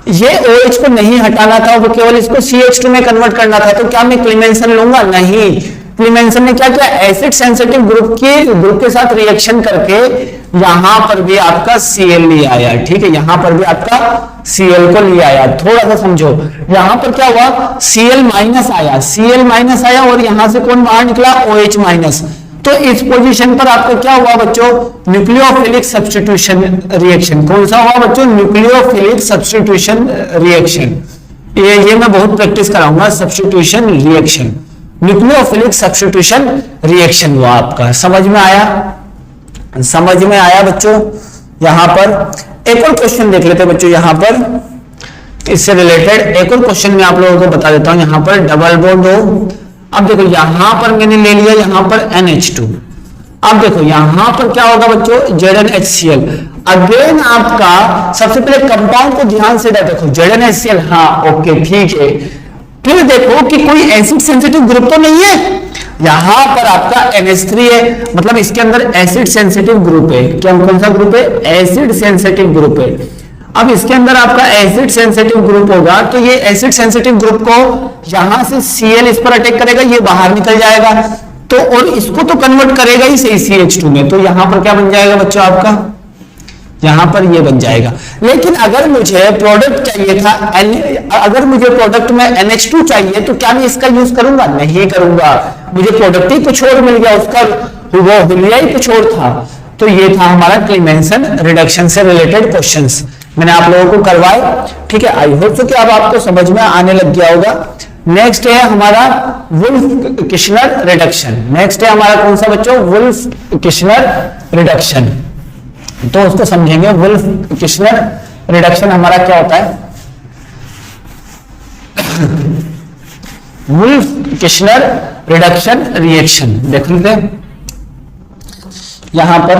ये OH को नहीं हटाना था, वो केवल इसको CH2 में कन्वर्ट करना था, तो क्या मैं क्लेमेंसन लूंगा, नहीं। क्लेमेंसन ने क्या किया, एसिड सेंसिटिव ग्रुप के साथ रिएक्शन करके यहां पर भी आपका Cl ले आया। ठीक है, यहां पर भी आपका Cl को ले आया। थोड़ा सा समझो, यहां पर क्या हुआ, Cl माइनस आया, Cl माइनस आया, और यहां से कौन बाहर निकला, OH माइनस। तो इस पोजीशन पर आपका क्या हुआ बच्चों, न्यूक्लियोफिलिक सब्स्टिट्यूशन रिएक्शन। कौन सा हुआ बच्चों, न्यूक्लियोफिलिक सब्स्टिट्यूशन रिएक्शन। ये मैं बहुत प्रैक्टिस कराऊंगा, substitution reaction, nucleophilic substitution reaction हुआ आपका। समझ में आया, समझ में आया बच्चों। यहां पर एक और क्वेश्चन देख लेते हैं बच्चों, यहां पर इससे रिलेटेड एक और क्वेश्चन मैं आप लोगों को बता देता हूं। यहां पर डबल बॉन्ड हो, अब देखो यहां पर मैंने ले लिया यहां पर NH2। अब देखो यहां पर क्या होगा बच्चों, ZnHCl। अगेन आपका सबसे पहले कंपाउंड को ध्यान से देखो, ZnHCl, हाँ ओके ठीक है, फिर देखो कि कोई एसिड सेंसिटिव ग्रुप तो नहीं है, यहां पर आपका NH3 है, मतलब इसके अंदर एसिड सेंसिटिव ग्रुप है। क्या कौन सा ग्रुप है? एसिड सेंसिटिव ग्रुप है। अब इसके अंदर आपका एसिड सेंसिटिव ग्रुप होगा तो ये एसिड सेंसिटिव ग्रुप को यहां से Cl इस पर अटैक करेगा, ये बाहर निकल जाएगा, तो और इसको तो कन्वर्ट करेगा ही CH2 में, तो यहां पर क्या बन जाएगा बच्चों आपका? यहां पर ये बन जाएगा। लेकिन अगर मुझे प्रोडक्ट चाहिए था, अगर मुझे प्रोडक्ट में NH2 चाहिए तो क्या मैं इसका यूज करूंगा? नहीं करूंगा, मुझे प्रोडक्ट ही कुछ और मिल गया, उसका वो हुलिया ही कुछ और था। तो ये था हमारा क्लेमेंसन रिडक्शन से रिलेटेड क्वेश्चंस, मैंने आप लोगों को करवाए। ठीक है, आई होप कि अब आपको समझ में आने लग गया होगा। नेक्स्ट है हमारा वुल्फ किश्नर रिडक्शन। नेक्स्ट है हमारा कौन सा बच्चों? Wolff Kishner reduction. तो उसको समझेंगे। वुल्फ किश्नर रिडक्शन हमारा क्या होता है? वुल्फ किश्नर रिडक्शन रिएक्शन देख लीजिए यहां पर,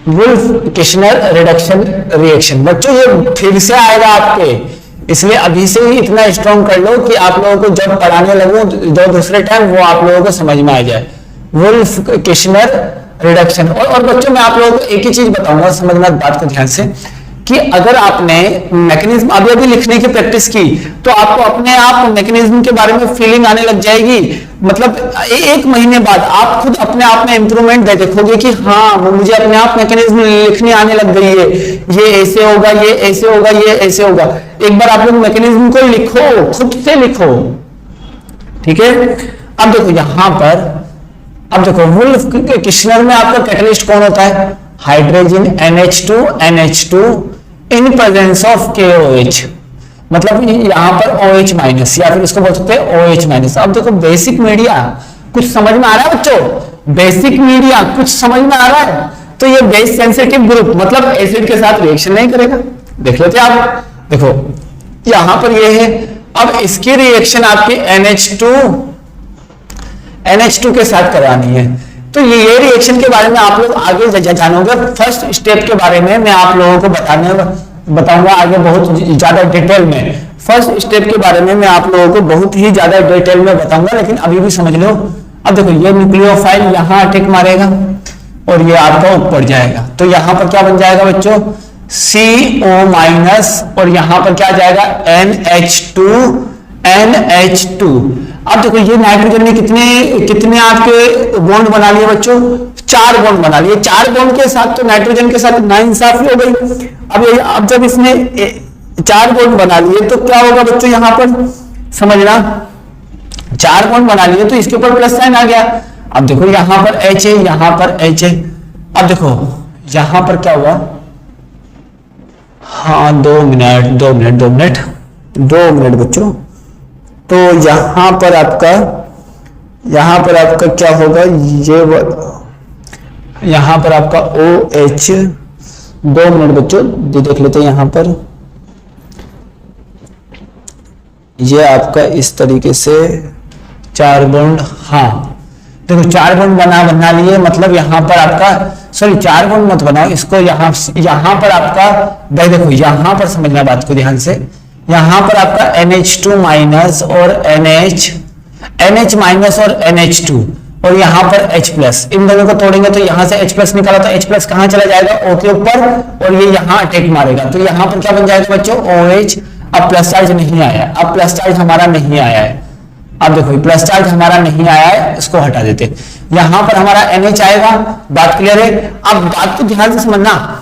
वुल्फ किश्नर रिडक्शन रिएक्शन। बच्चों ये फिर से आएगा आपके, इसलिए अभी से ही इतना स्ट्रॉन्ग कर लो कि आप लोगों को जब पढ़ाने लगो जो दूसरे टाइम वो आप लोगों को समझ में आ जाए। Wolff Kishner reduction. और बच्चों मैं आप लोगों को एक ही चीज बताऊंगा, समझना बात को ध्यान से, कि अगर आपने मैकेनिज्म अभी अभी लिखने की प्रैक्टिस की तो आपको अपने आप मैकेनिज्म के बारे में फीलिंग आने लग जाएगी। मतलब एक महीने बाद आप खुद अपने आप में इंप्रूवमेंट देखोगे कि हाँ मुझे अपने आप मैकेनिज्म लिखने आने लग गई है, ये ऐसे होगा, ये ऐसे होगा, ये ऐसे होगा। एक बार आप लोग मैकेनिज्म को लिखो, खुद से लिखो, ठीक है। अब देखो यहां पर, अब देखो वुल्फ किश्नर में आपका कैटलिस्ट कौन होता है? Hydrogen NH2 in presence of KOH, मतलब यहां पर OH माइनस, या फिर इसको बोल सकते हैं OH माइनस। अब देखो बेसिक मीडिया कुछ समझ में आ रहा है बच्चों? बेसिक मीडिया कुछ समझ में आ रहा है? तो ये बेस सेंसिटिव ग्रुप मतलब एसिड के साथ रिएक्शन नहीं करेगा। देख लेते आप, देखो यहां पर ये है। अब इसकी रिएक्शन आपकी NH2 के साथ करानी है, तो ये रिएक्शन के बारे में आप लोग आगे जानोगे। फर्स्ट स्टेप के बारे में मैं आप लोगों को बताऊंगा आगे बहुत ज्यादा डिटेल में। फर्स्ट स्टेप के बारे में मैं आप लोगों को बहुत ही ज्यादा डिटेल में बताऊंगा, लेकिन अभी भी समझ लो। अब देखो ये न्यूक्लियोफाइल यहां अटैक मारेगा और ये आपका ऊपर जाएगा, तो यहां पर क्या बन जाएगा बच्चों? CO माइनस, और यहां पर क्या जाएगा? NH2। अब देखो ये नाइट्रोजन ने कितने आपके बॉन्ड बना लिए बच्चों? 4 बॉन्ड बना लिए। 4 बॉन्ड के साथ तो नाइट्रोजन के साथ नाइंसाफी हो गई। अब जब इसने 4 बॉन्ड बना लिए तो क्या होगा बच्चों? यहां पर समझना, 4 बॉन्ड बना लिए तो इसके ऊपर प्लस साइन आ गया। अब देखो यहां पर H है, यहां पर H है। अब देखो यहां पर क्या हुआ? हाँ 2 मिनट बच्चों। तो यहां पर आपका क्या होगा? यहां पर आपका OH, 2 मिनट बच्चों देख लेते हैं। यहां पर ये आपका इस तरीके से 4 बॉन्ड, हाँ देखो 4 बॉन्ड बना लिए, मतलब यहां पर आपका, सॉरी 4 बॉन्ड मत बनाओ इसको, यहां पर आपका देखो यहां पर समझना बात को ध्यान से। यहां पर आपका NH2 माइनस और NH माइनस और NH2, और यहां पर H प्लस, इन दोनों को तोड़ेंगे तो यहां से H प्लस निकाला, तो H प्लस कहां चला जाएगा? O के ऊपर, और ये यहां अटैक मारेगा, तो यहां पर क्या बन जाएगा बच्चों? OH। अब प्लस चार्ज नहीं आया, अब प्लस चार्ज हमारा नहीं आया है। अब देखो प्लस चार्ज हमारा नहीं आया है, इसको हटा देते। यहां पर हमारा NH आएगा, बात क्लियर है? अब बात को ध्यान से समझना।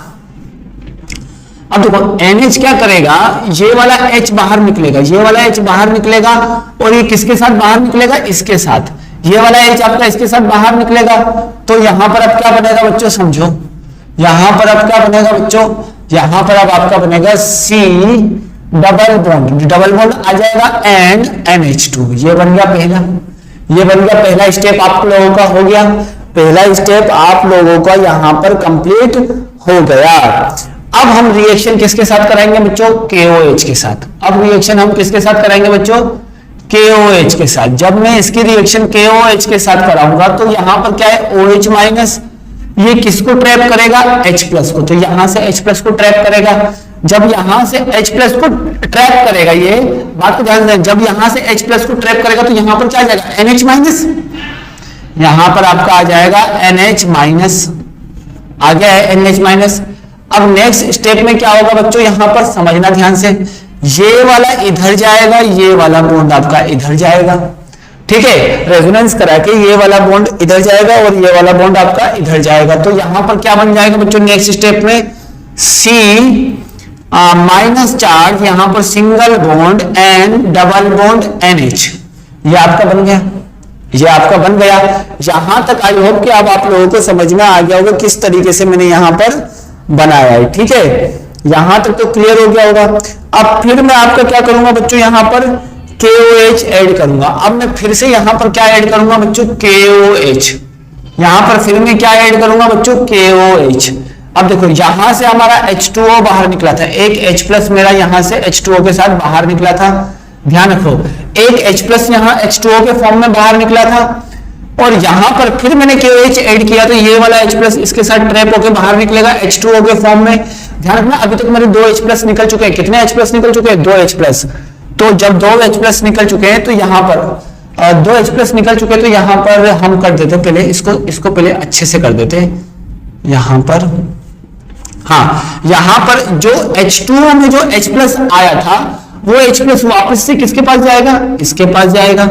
अब देखो NH क्या करेगा? ये वाला H बाहर निकलेगा, ये वाला H बाहर निकलेगा, और ये किसके साथ बाहर निकलेगा? इसके साथ। ये वाला H आपका इसके साथ बाहर निकलेगा, तो यहां पर अब क्या बनेगा बच्चों? समझो यहां पर अब क्या बनेगा बच्चों? यहां पर अब आपका बनेगा C डबल बॉन्ड आ जाएगा NH2। ये बन गया पहला स्टेप आप लोगों का हो गया। पहला स्टेप आप लोगों का यहां पर कंप्लीट हो गया। अब हम रिएक्शन किसके साथ कराएंगे बच्चों? KOH के साथ। अब रिएक्शन हम किसके साथ कराएंगे बच्चों? KOH के साथ। जब मैं इसकी रिएक्शन KOH के साथ कराऊंगा तो यहां पर क्या है? OH माइनस, ये किसको ट्रैप करेगा, H प्लस को, तो यहां से H प्लस को ट्रैप करेगा। जब यहां से H प्लस को ट्रैप करेगा, ये बात को ध्यान दें, जब यहां से H प्लस को ट्रैप करेगा तो यहां पर क्या आ जाएगा, NH माइनस, यहां पर आपका आ जाएगा NH माइनस, आ गया है NH माइनस। अब नेक्स्ट स्टेप में क्या होगा बच्चों, यहां पर समझना ध्यान से, ये वाला इधर जाएगा, ये वाला बॉन्ड आपका इधर जाएगा, ठीक है, रेजोनेंस करा के ये वाला बॉन्ड इधर जाएगा और ये वाला बॉन्ड आपका इधर जाएगा, तो यहां पर क्या बन जाएगा बच्चों नेक्स्ट स्टेप में, C माइनस चार्ज, यहां पर single bond N double bond NH, ये आपका बन गया, ये आपका बन गया। यहां तक आई होप कि अब आप लोगों को समझ में आ गया होगा किस तरीके से मैंने यहां पर बनाया है, ठीक है, यहां तक तो क्लियर हो गया होगा। अब फिर मैं आपका क्या करूंगा बच्चों, यहां पर KOH ऐड करूंगा। अब मैं फिर से यहां पर क्या ऐड करूंगा बच्चों, KOH, यहां पर फिर मैं क्या ऐड करूंगा बच्चों, KOH। अब देखो यहां से हमारा H2O बाहर निकला था, एक H प्लस मेरा यहां से H2O के साथ बाहर निकला था, ध्यान रखो, एक H प्लस यहां H2O के फॉर्म में बाहर निकला था, और यहां पर फिर मैंने KOH ऐड किया तो ये वाला H प्लस इसके साथ ट्रैप होकर बाहर निकलेगा H2O के फॉर्म में। ध्यान रखना अभी तक मेरे 2 H प्लस निकल चुके हैं, कितने H प्लस निकल चुके हैं, 2 H प्लस। तो जब 2 H प्लस निकल चुके हैं तो यहां पर 2 H प्लस निकल चुके हैं, तो यहां पर हम कर देते पहले इसको पहले अच्छे से कर देते यहां पर, हाँ यहां पर जो H2O में जो H प्लस आया था वो H प्लस वापस से किसके पास जाएगा, इसके पास जाएगा।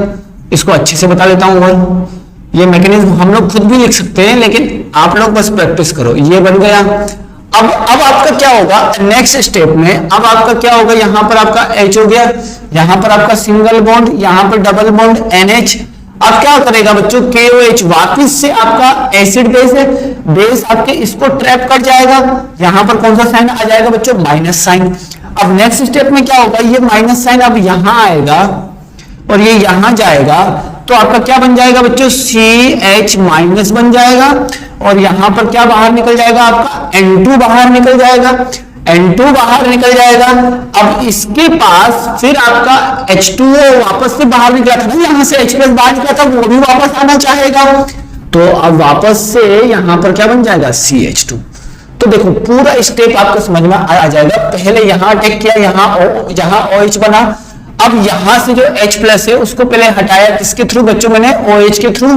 इसको अच्छे से बता देता हूं, और ये मैकेनिज्म हम लोग खुद भी लिख सकते हैं लेकिन आप लोग बस प्रैक्टिस करो। ये बन गया। अब आपका क्या होगा नेक्स्ट स्टेप में, अब आपका क्या होगा, यहां पर आपका H हो गया, यहां पर आपका सिंगल बॉन्ड, यहां पर डबल बॉन्ड NH। अब क्या करेगा बच्चों, KOH वापिस से आपका एसिड बेस है, बेस आपके इसको ट्रैप कर जाएगा, यहां पर कौन सा साइन आ जाएगा बच्चों, माइनस साइन। अब नेक्स्ट स्टेप में क्या होगा, ये माइनस साइन अब यहां आएगा और ये यहां जाएगा, तो आपका क्या बन जाएगा बच्चों, CH माइनस बन जाएगा, और यहां पर क्या बाहर निकल जाएगा, आपका N2 बाहर निकल जाएगा, N2 बाहर निकल जाएगा। अब इसके पास फिर आपका H2O वापस से बाहर निकला था ना, यहां से H प्लस बाहर निकला था, वो भी वापस आना चाहेगा, तो अब वापस से यहां पर क्या बन जाएगा, CH2। तो देखो पूरा स्टेप आपको समझ में आ जाएगा। पहले यहां अटैक किया, जहां OH बना, अब यहां से जो H प्लस है उसको पहले हटाया, किसके थ्रू बच्चों, मैंने OH के थ्रू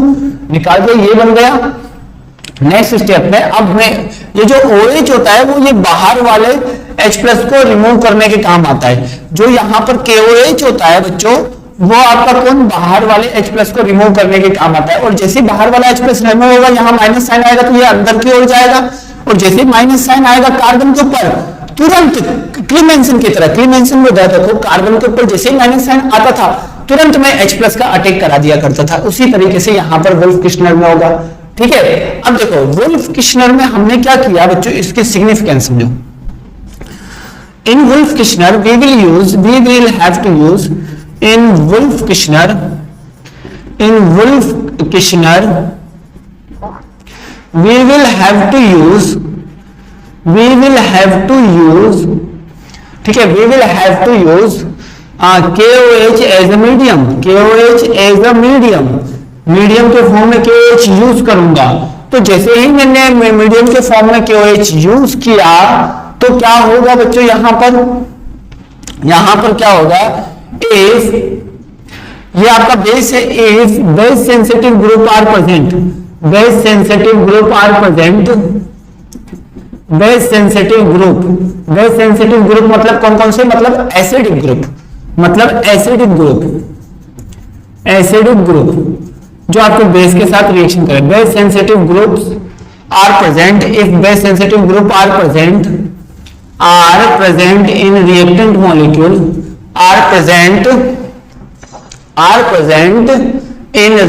निकाल दिया, ये बन गया। नेक्स्ट स्टेप में अब मैं ये जो OH होता है वो ये बाहर वाले H प्लस को रिमूव करने के काम आता है। जो यहां पर KOH होता है बच्चों, वो आपका कौन, बाहर वाले H प्लस को रिमूव करने के काम आता है। और जैसे बाहर वाला H प्लस रिमूव होगा, यहाँ माइनस साइन आएगा तो ये अंदर की ओर जाएगा, और जैसे माइनस साइन आएगा कार्बन के ऊपर, तुरंत क्लीमेंसन की तरह, क्लीमेंसन में देखो कार्बन के ऊपर जैसे माइनस साइन आता था तुरंत मैं H प्लस का अटैक करा दिया करता था। उसी तरीके से यहां पर वुल्फ किश्नर में होगा, ठीक है। अब देखो वुल्फ किश्नर में हमने क्या किया बच्चों, इसकी सिग्निफिकेंस समझो। In Wolff Kishner we will have to use in Wolff Kishner we will have to use, ठीक है, we will have to use KOH as a medium, medium के फॉर्म में KOH यूज करूंगा। तो जैसे ही मैंने मीडियम के फॉर्म में KOH यूज किया तो क्या होगा बच्चों, यहां पर क्या होगा, if ये आपका बेस है, if base sensitive group are present, base sensitive group मतलब कौन कौन से, मतलब एसिडिक ग्रुप जो आपके बेस के साथ रिएक्शन करें। Base sensitive groups are present, if base sensitive group are present in reactant molecule, are present in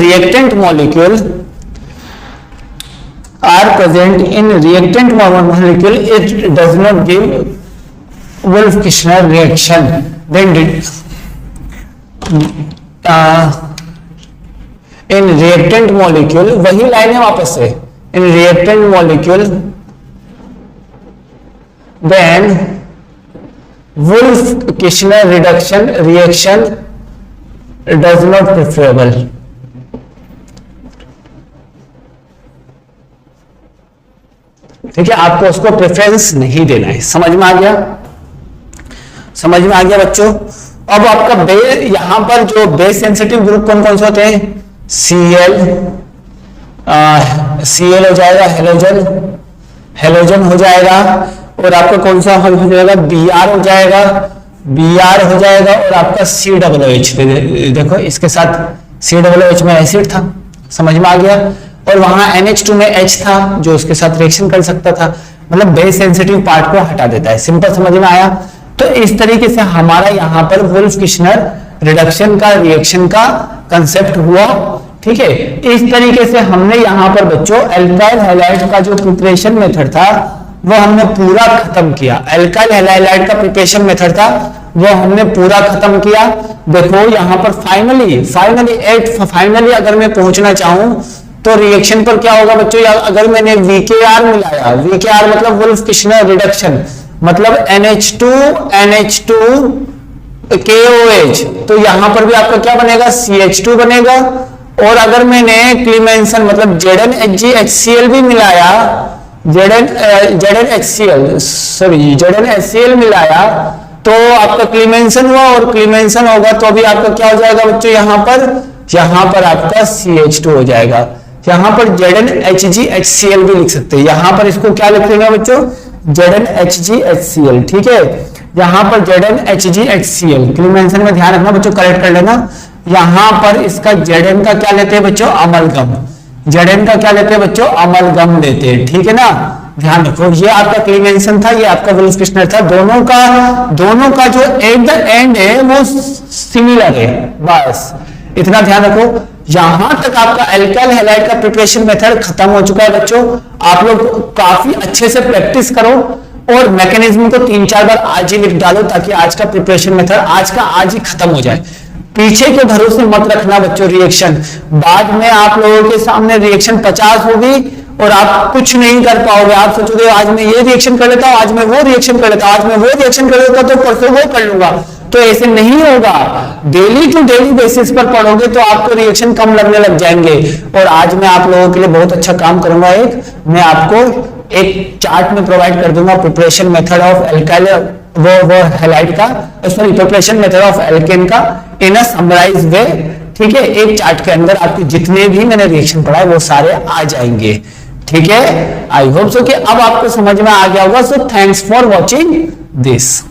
reactant molecule, it does not give Wolff-Kishner reaction. Then in reactant molecule, वही line है वापस से, in reactant molecule then Wolff-Kishner reaction does not preferable. ठीक है, आपको उसको preference नहीं देना है। समझ में आ गया? समझ में आ गया बच्चों? अब आपका यहां पर जो बेस सेंसिटिव ग्रुप कौन कौन से होते हैं? Cl, Cl हो जाएगा, हेलोजन हो जाएगा, और आपका कौन सा हो जाएगा? Br हो जाएगा, Br हो जाएगा, और आपका COOH। देखो इसके साथ COOH में एसिड था, समझ में आ गया, और वहां NH2 में H था जो उसके साथ रिएक्शन कर सकता था, मतलब बेस सेंसिटिव पार्ट को हटा देता है। सिंपल समझ में आया? तो इस तरीके से हमारा यहाँ पर वुल्फ-किश्नर रिडक्शन का रिएक्शन का कंसेप्ट हुआ। ठीक है, इस तरीके से हमने यहाँ पर बच्चों एल्काइल हैलाइड का जो प्रिपरेशन मेथड था वो हमने पूरा खत्म किया। एल्काइल हैलाइड का प्रिपरेशन मेथड था वो हमने पूरा खत्म किया। देखो यहाँ पर फाइनली अगर मैं पहुंचना चाहूं तो रिएक्शन पर क्या होगा बच्चों? अगर मैंने VKR मिलाया, VKR मतलब वुल्फ-किश्नर रिडक्शन, मतलब NH2 KOH, तो यहां पर भी आपका क्या बनेगा? CH2 बनेगा। और अगर मैंने क्लीमेंसन मतलब ZnHgHCl भी मिलाया, ZnHCl मिलाया तो आपका क्लीमेंसन हुआ, और क्लीमेंसन होगा तो अभी आपका क्या हो जाएगा बच्चों? यहां पर आपका CH2 हो जाएगा। यहां पर ZnHgHCl भी लिख सकते हैं, यहां पर इसको क्या लिख लेंगे बच्चों? ZnHgHCl। ठीक है, यहां पर ZnHgHCl क्लीमेंसन में ध्यान रखना बच्चों, करेक्ट कर लेना। यहां पर इसका Zn का क्या लेते हैं बच्चों? अमलगम। Zn का क्या लेते हैं बच्चों? अमलगम लेते हैं। ठीक है ना, ध्यान रखो। ये आपका क्लीमेंसन था, ये आपका वुल्फ-किश्नर था। दोनों का जो एट द एंड है वो सिमिलर है, बस इतना ध्यान रखो। यहां तक आपका एल्काइल हैलाइड का प्रिपरेशन मेथड खत्म हो चुका है बच्चों। आप लोग काफी अच्छे से प्रैक्टिस करो और मैकेनिज्म को 3-4 बार आज ही लिख डालो ताकि आज का प्रिपरेशन मेथड आज ही खत्म हो जाए। पीछे के भरोसे मत रखना बच्चों रिएक्शन, बाद में आप लोगों के सामने रिएक्शन 50 होगी और आप कुछ नहीं कर पाओगे। आप सोचोगे आज मैं ये रिएक्शन कर लेता हूं, आज मैं वो रिएक्शन कर लेता हूं, आज मैं वो रिएक्शन कर लेता हूं, तो परसों वो कर लूंगा। तो ऐसे नहीं होगा। डेली टू डेली बेसिस पर पढ़ोगे तो आपको रिएक्शन कम लगने लग जाएंगे। और आज मैं आप लोगों के लिए बहुत अच्छा काम करूंगा, मैं आपको एक चार्ट में प्रोवाइड कर दूंगा प्रिपरेशन मेथड ऑफ एल्काइल वो हैलाइड का, sorry preparation method of alkene का इन अ समराइज वे। ठीक है, एक चार्ट के अंदर आपके जितने भी मैंने रिएक्शन पढ़ाए वो सारे आ जाएंगे। ठीक है, आई होप सो कि अब आपको समझ में आ गया होगा। So thanks for watching this.